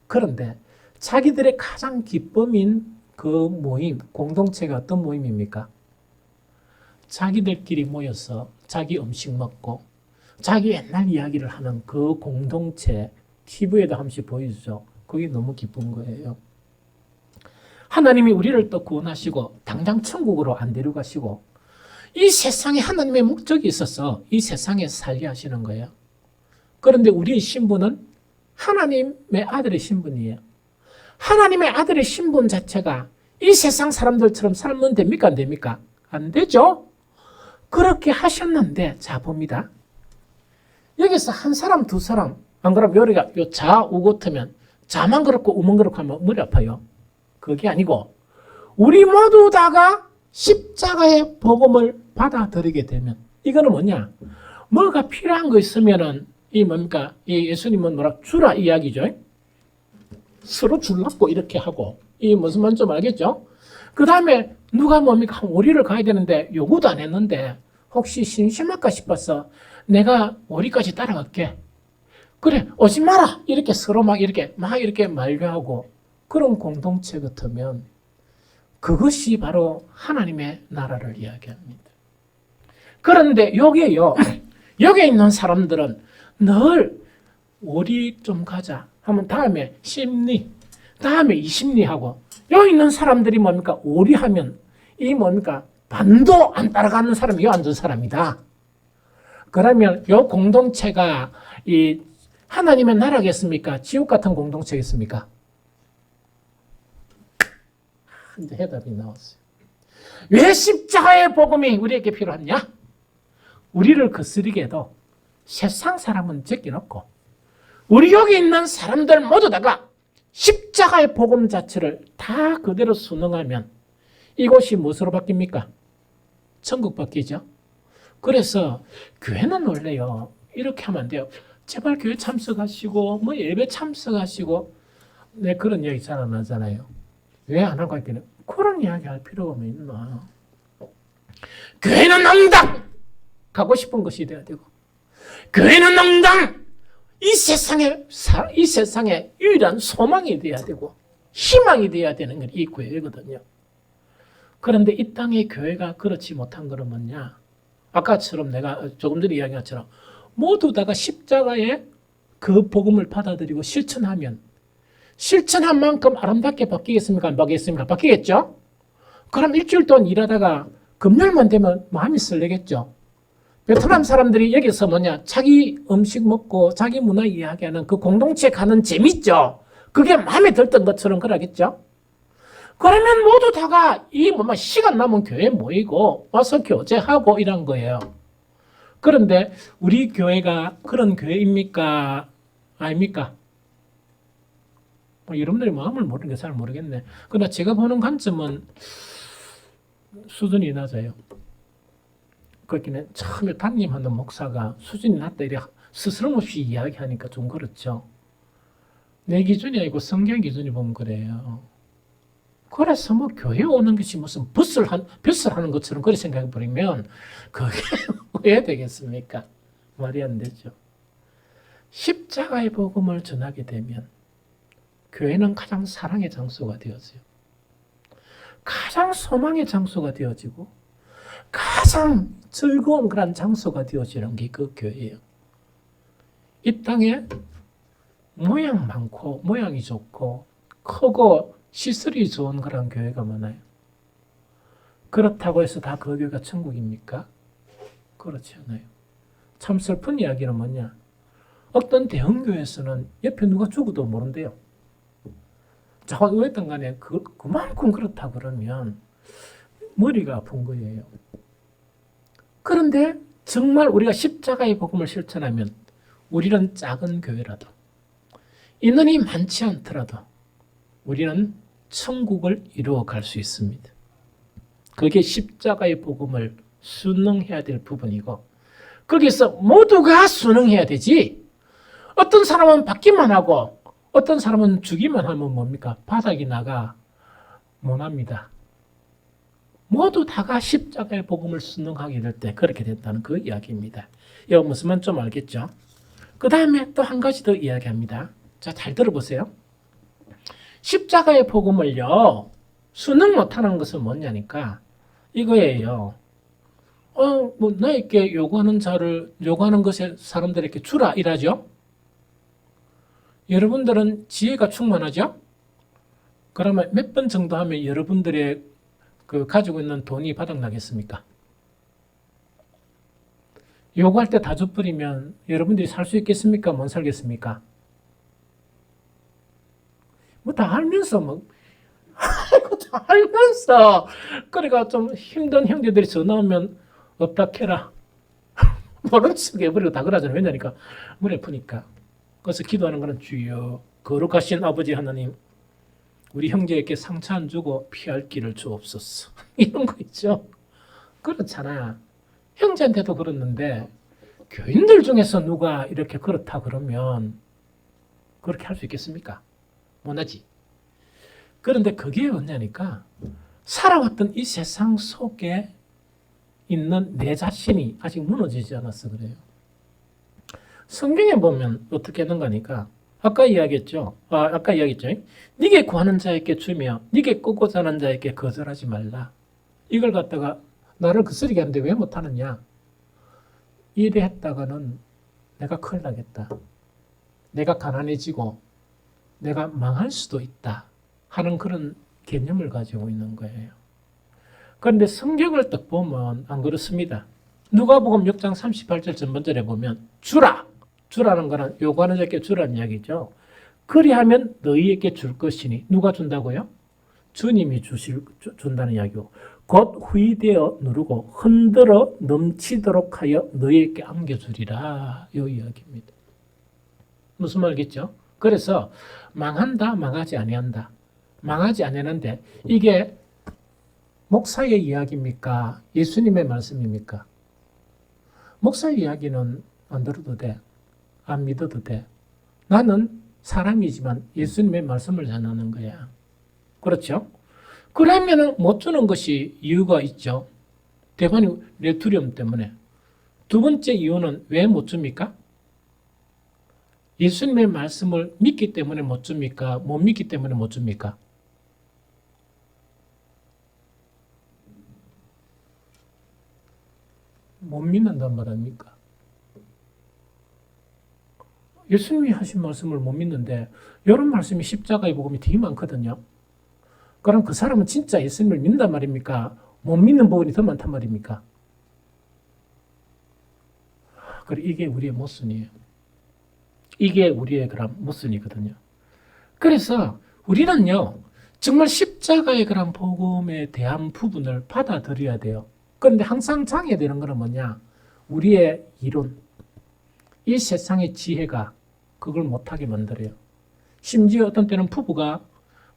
그런데 자기들의 가장 기쁨인 그 모임, 공동체가 어떤 모임입니까? 자기들끼리 모여서 자기 음식 먹고 자기 옛날 이야기를 하는 그 공동체 TV에도 한 번씩 보여주죠. 그게 너무 기쁜 거예요. 하나님이 우리를 또 구원하시고 당장 천국으로 안 데려가시고 이 세상에 하나님의 목적이 있어서 이 세상에 살게 하시는 거예요. 그런데 우리의 신분은 하나님의 아들의 신분이에요. 하나님의 아들의 신분 자체가 이 세상 사람들처럼 살면 됩니까? 안 됩니까? 안 되죠? 그렇게 하셨는데 자 봅니다. 여기서 한 사람 두 사람 안 그러면 요리가 요 좌우 같으면 좌만 그렇고 우만 그렇고 하면 머리 아파요. 그게 아니고 우리 모두 다가 십자가의 복음을 받아들이게 되면 이거는 뭐냐? 뭐가 필요한 거 있으면은 이 뭡니까? 이 예수님은 뭐라 주라 이야기죠. 서로 줄라고 이렇게 하고 이 무슨 말인지 좀 알겠죠? 그 다음에 누가 뭡니까? 오리를 가야 되는데 요구도 안 했는데 혹시 심심할까 싶어서 내가 오리까지 따라갈게. 그래 오지 마라 이렇게 서로 막 이렇게 만류하고 그런 공동체 같으면 그것이 바로 하나님의 나라를 이야기합니다. 그런데 여기에 있는 사람들은 늘 오리 좀 가자 하면 다음에 10리 다음에 20리 하고 여기 있는 사람들이 뭡니까? 오리 하면 이 뭡니까? 반도 안 따라가는 사람이 요 앉은 사람이다. 그러면 요 공동체가 이 하나님의 나라겠습니까? 지옥 같은 공동체겠습니까? 이제 해답이 나왔어요. 왜 십자가의 복음이 우리에게 필요하냐? 우리를 거스리게 해도 세상 사람은 제껴놓고 우리 여기 있는 사람들 모두 다가 십자가의 복음 자체를 다 그대로 순응하면 이곳이 무엇으로 바뀝니까? 천국 받기죠. 그래서 교회는 원래요, 이렇게 하면 안 돼요. 제발 교회 참석하시고 뭐 예배 참석하시고, 네, 그런 이야기 잘 안 하잖아요. 왜 안 하고 있기는 그런 이야기 할 필요가 뭐 있나. 교회는 응당 가고 싶은 것이 돼야 되고, 교회는 응당 이 세상에 유일한 소망이 돼야 되고 희망이 돼야 되는 게 이 교회거든요. 그런데 이 땅의 교회가 그렇지 못한 것은 뭐냐? 아까처럼 내가 조금 전에 이야기한 것처럼 모두 다가 십자가의 그 복음을 받아들이고 실천하면, 실천한 만큼 아름답게 바뀌겠습니까? 안 바뀌겠습니까? 바뀌겠죠? 그럼 일주일 동안 일하다가 금요일만 되면 마음이 설레겠죠? 베트남 사람들이 여기서 뭐냐, 자기 음식 먹고 자기 문화 이야기하는 그 공동체 가는 재밌죠? 그게 마음에 들던 것처럼 그러겠죠? 그러면 모두 다가 이 시간 남은 교회에 모이고 와서 교제하고 이런 거예요. 그런데 우리 교회가 그런 교회입니까? 아닙니까? 여러분들의 마음을 모르는 게 잘 모르겠네. 그러나 제가 보는 관점은 수준이 낮아요. 그렇기는 처음에 담임하는 목사가 수준이 낮다 이래 스스럼없이 이야기하니까 좀 그렇죠. 내 기준이 아니고 성경 기준이 보면 그래요. 그래서 뭐 교회 오는 것이 무슨 벼슬 하는 것처럼 그렇게 생각해 버리면 그게 왜 되겠습니까? 말이 안 되죠. 십자가의 복음을 전하게 되면 교회는 가장 사랑의 장소가 되어져요. 가장 소망의 장소가 되어지고 가장 즐거운 그런 장소가 되어지는 게 그 교회예요. 이 땅에 모양 많고 모양이 좋고 크고 시설이 좋은 그런 교회가 많아요. 그렇다고 해서 다 그 교회가 천국입니까? 그렇지 않아요. 참 슬픈 이야기는 뭐냐? 어떤 대형교회에서는 옆에 누가 죽어도 모른대요. 자, 어쨌든 간에 그만큼 그렇다 그러면 머리가 아픈 거예요. 그런데 정말 우리가 십자가의 복음을 실천하면 우리는 작은 교회라도 인원이 많지 않더라도 우리는 천국을 이루어 갈 수 있습니다. 그게 십자가의 복음을 순응해야 될 부분이고, 거기서 모두가 순응해야 되지, 어떤 사람은 받기만 하고 어떤 사람은 주기만 하면 뭡니까? 바닥이 나가 못합니다. 모두 다가 십자가의 복음을 순응하게 될 때 그렇게 됐다는 그 이야기입니다. 이 무슨 말 좀 알겠죠? 그 다음에 또 한 가지 더 이야기합니다. 자, 잘 들어보세요. 십자가의 복음을요, 순응 못하는 것은 뭐냐니까 이거예요. 나에게 요구하는 것에 사람들에게 주라 이라죠. 여러분들은 지혜가 충만하죠? 그러면 몇 번 정도 하면 여러분들의 가지고 있는 돈이 바닥나겠습니까? 요구할 때 다 줘버리면 여러분들이 살 수 있겠습니까? 못 살겠습니까? 다 알면서 다 알면서 그러니까 좀 힘든 형제들이 전화 오면 없다 캐라 모른 척 해버리고 다 그러잖아요. 왜냐니까 머리 아프니까. 그래서 기도하는 거는 주여 거룩하신 아버지 하나님, 우리 형제에게 상처 안 주고 피할 길을 주옵소서. 이런 거 있죠. 그렇잖아. 형제한테도 그렇는데 교인들 중에서 누가 이렇게 그렇다 그러면 그렇게 할 수 있겠습니까? 못하지. 그런데 그게 뭐냐니까 살아왔던 이 세상 속에 있는 내 자신이 아직 무너지지 않았어 그래요. 성경에 보면 어떻게 하는가니까 아까 이야기했죠. 네게 구하는 자에게 주며 네게 꽂고자 하는 자에게 거절하지 말라. 이걸 갖다가 나를 거스르게 하는데 왜 못하느냐. 이래 했다가는 내가 큰일 나겠다. 내가 가난해지고 내가 망할 수도 있다 하는 그런 개념을 가지고 있는 거예요. 그런데 성경을 딱 보면 안 그렇습니다. 누가복음 6장 38절 전번절에 보면 주라는 거는 요구하는 자에게 주라는 이야기죠. 그리하면 너희에게 줄 것이니 누가 준다고요? 주님이 준다는 이야기고 곧 후이되어 누르고 흔들어 넘치도록 하여 너희에게 안겨주리라 이 이야기입니다. 무슨 말이겠죠? 그래서 망한다, 망하지 아니한다. 망하지 아니하는데 이게 목사의 이야기입니까? 예수님의 말씀입니까? 목사의 이야기는 안 들어도 돼. 안 믿어도 돼. 나는 사람이지만 예수님의 말씀을 전하는 거야. 그렇죠? 그러면은 못 주는 것이 이유가 있죠. 대관이 내 두려움 때문에. 두 번째 이유는 왜 못 줍니까? 예수님의 말씀을 믿기 때문에 못 줍니까? 못 믿기 때문에 못 줍니까? 못 믿는단 말입니까? 예수님이 하신 말씀을 못 믿는데 이런 말씀이 십자가의 복음이 되게 많거든요. 그럼 그 사람은 진짜 예수님을 믿는단 말입니까? 못 믿는 부분이 더 많단 말입니까? 그래, 이게 우리의 모순이에요. 이게 우리의 그런 모순이거든요. 그래서 우리는요, 정말 십자가의 그런 복음에 대한 부분을 받아들여야 돼요. 그런데 항상 장애되는 것은 뭐냐? 우리의 이론, 이 세상의 지혜가 그걸 못하게 만들어요. 심지어 어떤 때는 부부가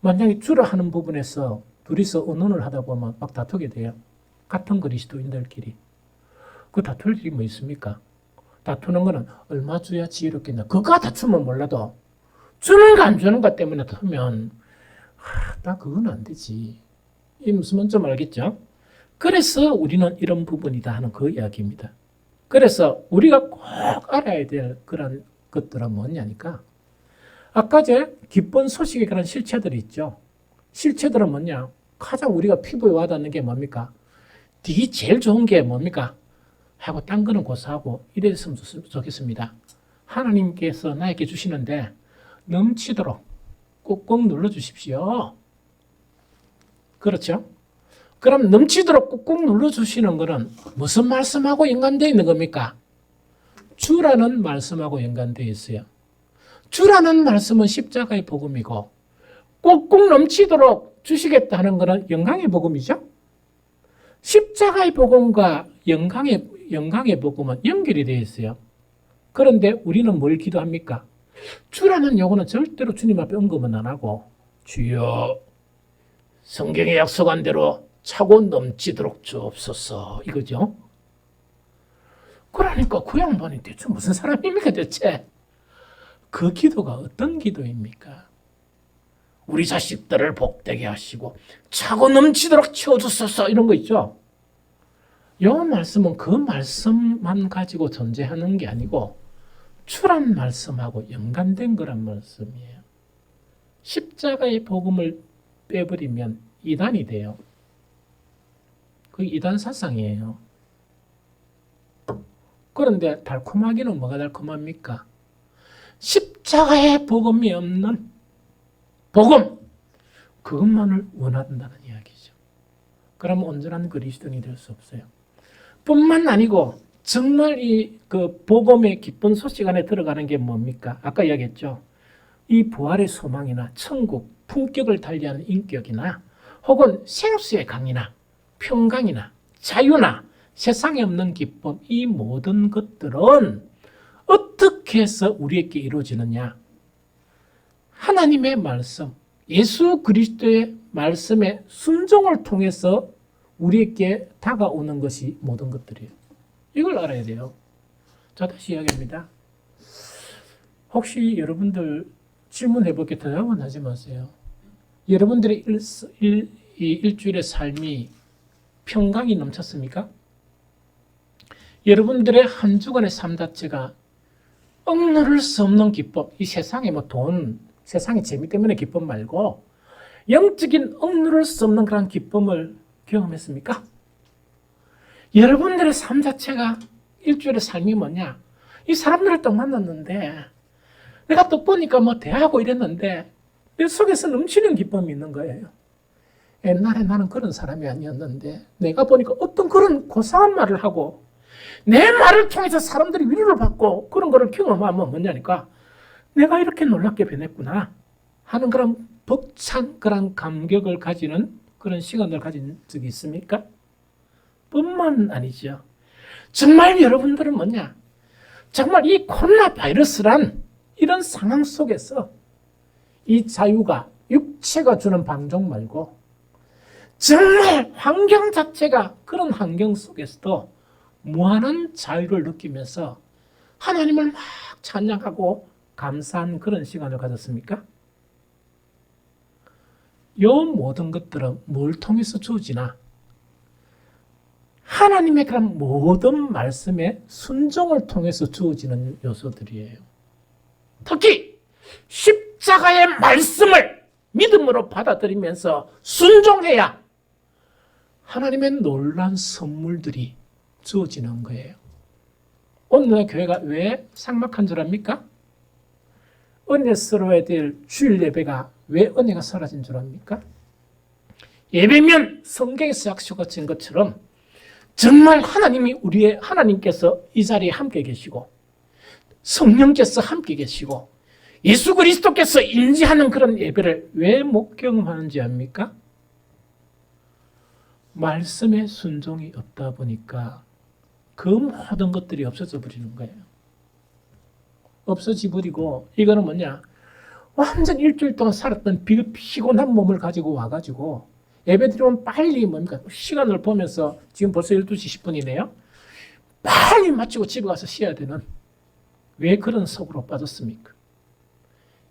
만약에 주라 하는 부분에서 둘이서 의논을 하다 보면 막 다투게 돼요. 같은 그리스도인들끼리. 그 다툴 일이 뭐 있습니까? 다투는 거는 얼마 줘야 지혜롭겠냐. 그거 다투면 몰라도 주는가 안 주는가 때문에 다투면 나 그건 안 되지. 이 무슨 뭔지 알겠죠? 그래서 우리는 이런 부분이다 하는 그 이야기입니다. 그래서 우리가 꼭 알아야 될 그런 것들은 뭐냐니까 아까 제 기쁜 소식의 그런 실체들이 있죠. 실체들은 뭐냐? 가장 우리가 피부에 와닿는 게 뭡니까? 되게 제일 좋은 게 뭡니까? 하고 딴 거는 고사하고 이랬으면 좋겠습니다. 하나님께서 나에게 주시는데 넘치도록 꾹꾹 눌러주십시오. 그렇죠? 그럼 넘치도록 꾹꾹 눌러주시는 것은 무슨 말씀하고 연관되어 있는 겁니까? 주라는 말씀하고 연관되어 있어요. 주라는 말씀은 십자가의 복음이고 꾹꾹 넘치도록 주시겠다는 것은 영광의 복음이죠. 십자가의 복음과 영광의 복음은 연결이 되어 있어요. 그런데 우리는 뭘 기도합니까? 주라는 요거는 절대로 주님 앞에 언급은 안 하고 주여 성경에 약속한 대로 차고 넘치도록 주옵소서 이거죠. 그러니까 그 양반이 대체 무슨 사람입니까 대체? 그 기도가 어떤 기도입니까? 우리 자식들을 복되게 하시고 차고 넘치도록 채워주소서 이런 거 있죠. 이 말씀은 그 말씀만 가지고 존재하는 게 아니고 주란 말씀하고 연관된 거란 말씀이에요. 십자가의 복음을 빼버리면 이단이 돼요. 그 이단 사상이에요. 그런데 달콤하기는 뭐가 달콤합니까? 십자가의 복음이 없는 복음, 그것만을 원한다는 이야기죠. 그러면 온전한 그리스도인이 될 수 없어요. 뿐만 아니고 정말 이 그 복음의 기쁜 소식 안에 들어가는 게 뭡니까? 아까 이야기했죠. 이 부활의 소망이나 천국, 품격을 달리하는 인격이나 혹은 생수의 강이나 평강이나 자유나 세상에 없는 기쁨, 이 모든 것들은 어떻게 해서 우리에게 이루어지느냐? 하나님의 말씀, 예수 그리스도의 말씀의 순종을 통해서 우리에게 다가오는 것이 모든 것들이에요. 이걸 알아야 돼요. 자, 다시 이야기합니다. 혹시 여러분들 질문해 볼게 대답은 하지 마세요. 여러분들의 일주일의 삶이 평강이 넘쳤습니까? 여러분들의 한 주간의 삶 자체가 억누를 수 없는 기쁨, 이 세상에 뭐 돈, 세상의 재미 때문에 기쁨 말고 영적인 억누를 수 없는 그런 기쁨을 경험했습니까? 여러분들의 삶 자체가 일주일의 삶이 뭐냐? 이 사람들을 딱 만났는데 내가 또 보니까 뭐 대하고 이랬는데 내 속에서 넘치는 기쁨이 있는 거예요. 옛날에 나는 그런 사람이 아니었는데 내가 보니까 어떤 그런 고상한 말을 하고 내 말을 통해서 사람들이 위로를 받고 그런 거를 경험하면 뭐냐니까 내가 이렇게 놀랍게 변했구나 하는 그런 벅찬 그런 감격을 가지는 그런 시간을 가진 적이 있습니까? 뿐만 아니죠. 정말 여러분들은 뭐냐? 정말 이 코로나 바이러스란 이런 상황 속에서 이 자유가 육체가 주는 방종 말고 정말 환경 자체가 그런 환경 속에서도 무한한 자유를 느끼면서 하나님을 막 찬양하고 감사한 그런 시간을 가졌습니까? 이 모든 것들은 뭘 통해서 주어지나? 하나님의 그런 모든 말씀의 순종을 통해서 주어지는 요소들이에요. 특히 십자가의 말씀을 믿음으로 받아들이면서 순종해야 하나님의 놀라운 선물들이 주어지는 거예요. 오늘 교회가 왜 삭막한 줄 압니까? 은혜스러워야 될 주일 예배가 왜 은혜가 사라진 줄 압니까? 예배면 성경에서 약속하신 것처럼 정말 하나님께서 이 자리에 함께 계시고 성령께서 함께 계시고 예수 그리스도께서 인지하는 그런 예배를 왜 못 경험하는지 압니까? 말씀의 순종이 없다 보니까 그 모든 것들이 없어져 버리는 거예요. 없어져 버리고 이거는 뭐냐? 완전 일주일 동안 살았던 피곤한 몸을 가지고 와가지고 예배 드리면 빨리 뭡니까? 시간을 보면서 지금 벌써 12시 10분이네요. 빨리 마치고 집에 가서 쉬어야 되는 왜 그런 속으로 빠졌습니까?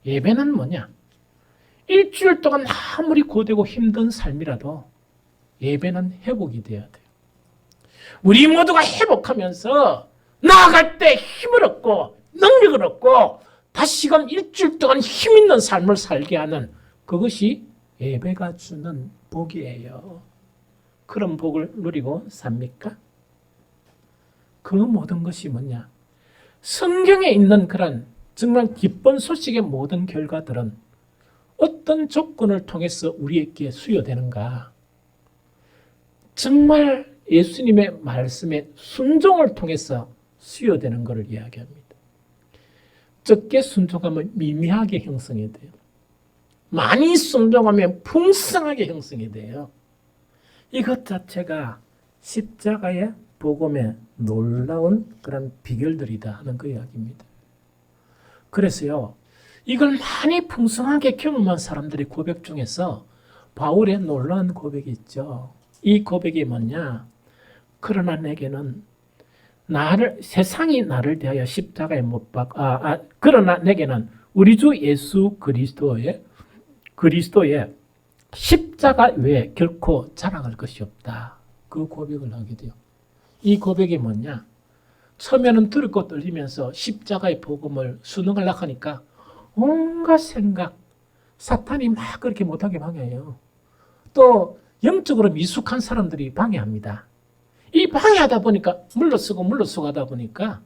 예배는 뭐냐? 일주일 동안 아무리 고되고 힘든 삶이라도 예배는 회복이 돼야 돼요. 우리 모두가 회복하면서 나아갈 때 힘을 얻고 능력을 얻고 다시금 일주일 동안 힘 있는 삶을 살게 하는 그것이 예배가 주는 복이에요. 그런 복을 누리고 삽니까? 그 모든 것이 뭐냐? 성경에 있는 그런 정말 기쁜 소식의 모든 결과들은 어떤 조건을 통해서 우리에게 수여되는가? 정말 예수님의 말씀에 순종을 통해서 수여되는 것을 이야기합니다. 적게 순종하면 미미하게 형성이 돼요. 많이 순종하면 풍성하게 형성이 돼요. 이것 자체가 십자가의 복음의 놀라운 그런 비결들이다 하는 그 이야기입니다. 그래서요, 이걸 많이 풍성하게 경험한 사람들의 고백 중에서 바울의 놀라운 고백이 있죠. 이 고백이 뭐냐? 그러나 내게는 세상이 나를 대하여 십자가에 못 그러나 내게는 우리 주 예수 그리스도의 십자가 외에 결코 자랑할 것이 없다. 그 고백을 하게 돼요. 이 고백이 뭐냐? 처음에는 두렵고 떨리면서 십자가의 복음을 수능하려고 하니까 온갖 생각, 사탄이 막 그렇게 못하게 방해해요. 또 영적으로 미숙한 사람들이 방해합니다. 이 방해하다 보니까 물러서고 하다 보니까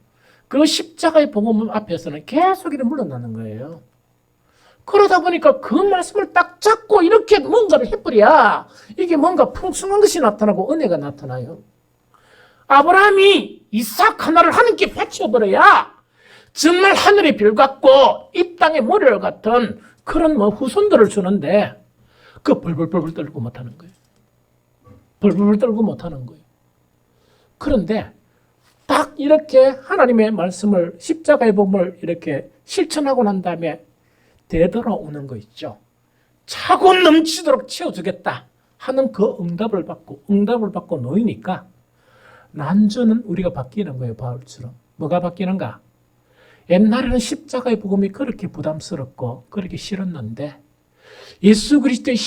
그 십자가의 복음 앞에서는 계속 이렇게 물러나는 거예요. 그러다 보니까 그 말씀을 딱 잡고 이렇게 뭔가를 해버려야 이게 뭔가 풍성한 것이 나타나고 은혜가 나타나요. 아브라함이 이삭 하나를 하나님께 바쳐버려야 정말 하늘의 별 같고 이 땅의 모래를 같은 그런 후손들을 주는데 그 벌벌벌 떨고 못하는 거예요. 벌벌벌 떨고 못하는 거예요. 그런데 딱 이렇게 하나님의 말씀을 십자가의 복음을 이렇게 실천하고 난 다음에 되돌아오는 거 있죠. 차고 넘치도록 채워주겠다 하는 그 응답을 받고 놓이니까 난주는 우리가 바뀌는 거예요. 바울처럼. 뭐가 바뀌는가? 옛날에는 십자가의 복음이 그렇게 부담스럽고 그렇게 싫었는데 예수 그리스도의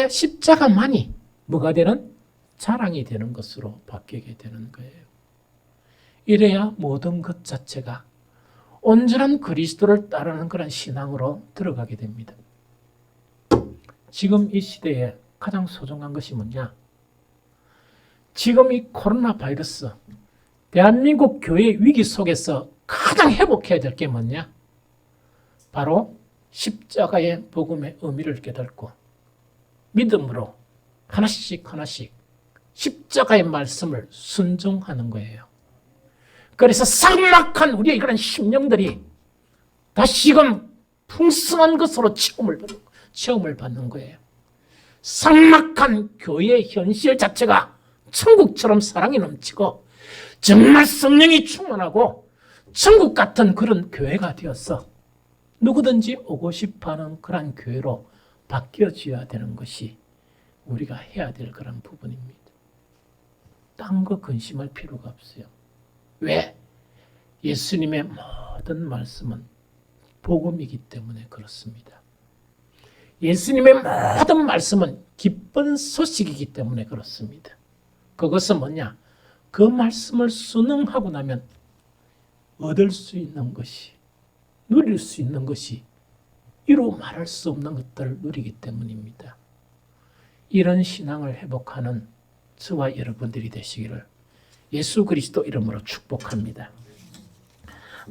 십자가만이 뭐가 되는? 자랑이 되는 것으로 바뀌게 되는 거예요. 이래야 모든 것 자체가 온전한 그리스도를 따르는 그런 신앙으로 들어가게 됩니다. 지금 이 시대에 가장 소중한 것이 뭐냐? 지금 이 코로나 바이러스, 대한민국 교회 위기 속에서 가장 회복해야 될 게 뭐냐? 바로 십자가의 복음의 의미를 깨닫고 믿음으로 하나씩 십자가의 말씀을 순종하는 거예요. 그래서 삭막한 우리의 그런 심령들이 다시금 풍성한 것으로 체험을 받는 거예요. 삭막한 교회의 현실 자체가 천국처럼 사랑이 넘치고 정말 성령이 충만하고 천국 같은 그런 교회가 되어서 누구든지 오고 싶어하는 그런 교회로 바뀌어져야 되는 것이 우리가 해야 될 그런 부분입니다. 딴 거 근심할 필요가 없어요. 왜? 예수님의 모든 말씀은 복음이기 때문에 그렇습니다. 예수님의 모든 말씀은 기쁜 소식이기 때문에 그렇습니다. 그것은 뭐냐? 그 말씀을 순응하고 나면 얻을 수 있는 것이, 누릴 수 있는 것이 이루 말할 수 없는 것들을 누리기 때문입니다. 이런 신앙을 회복하는 저와 여러분들이 되시기를 예수 그리스도 이름으로 축복합니다.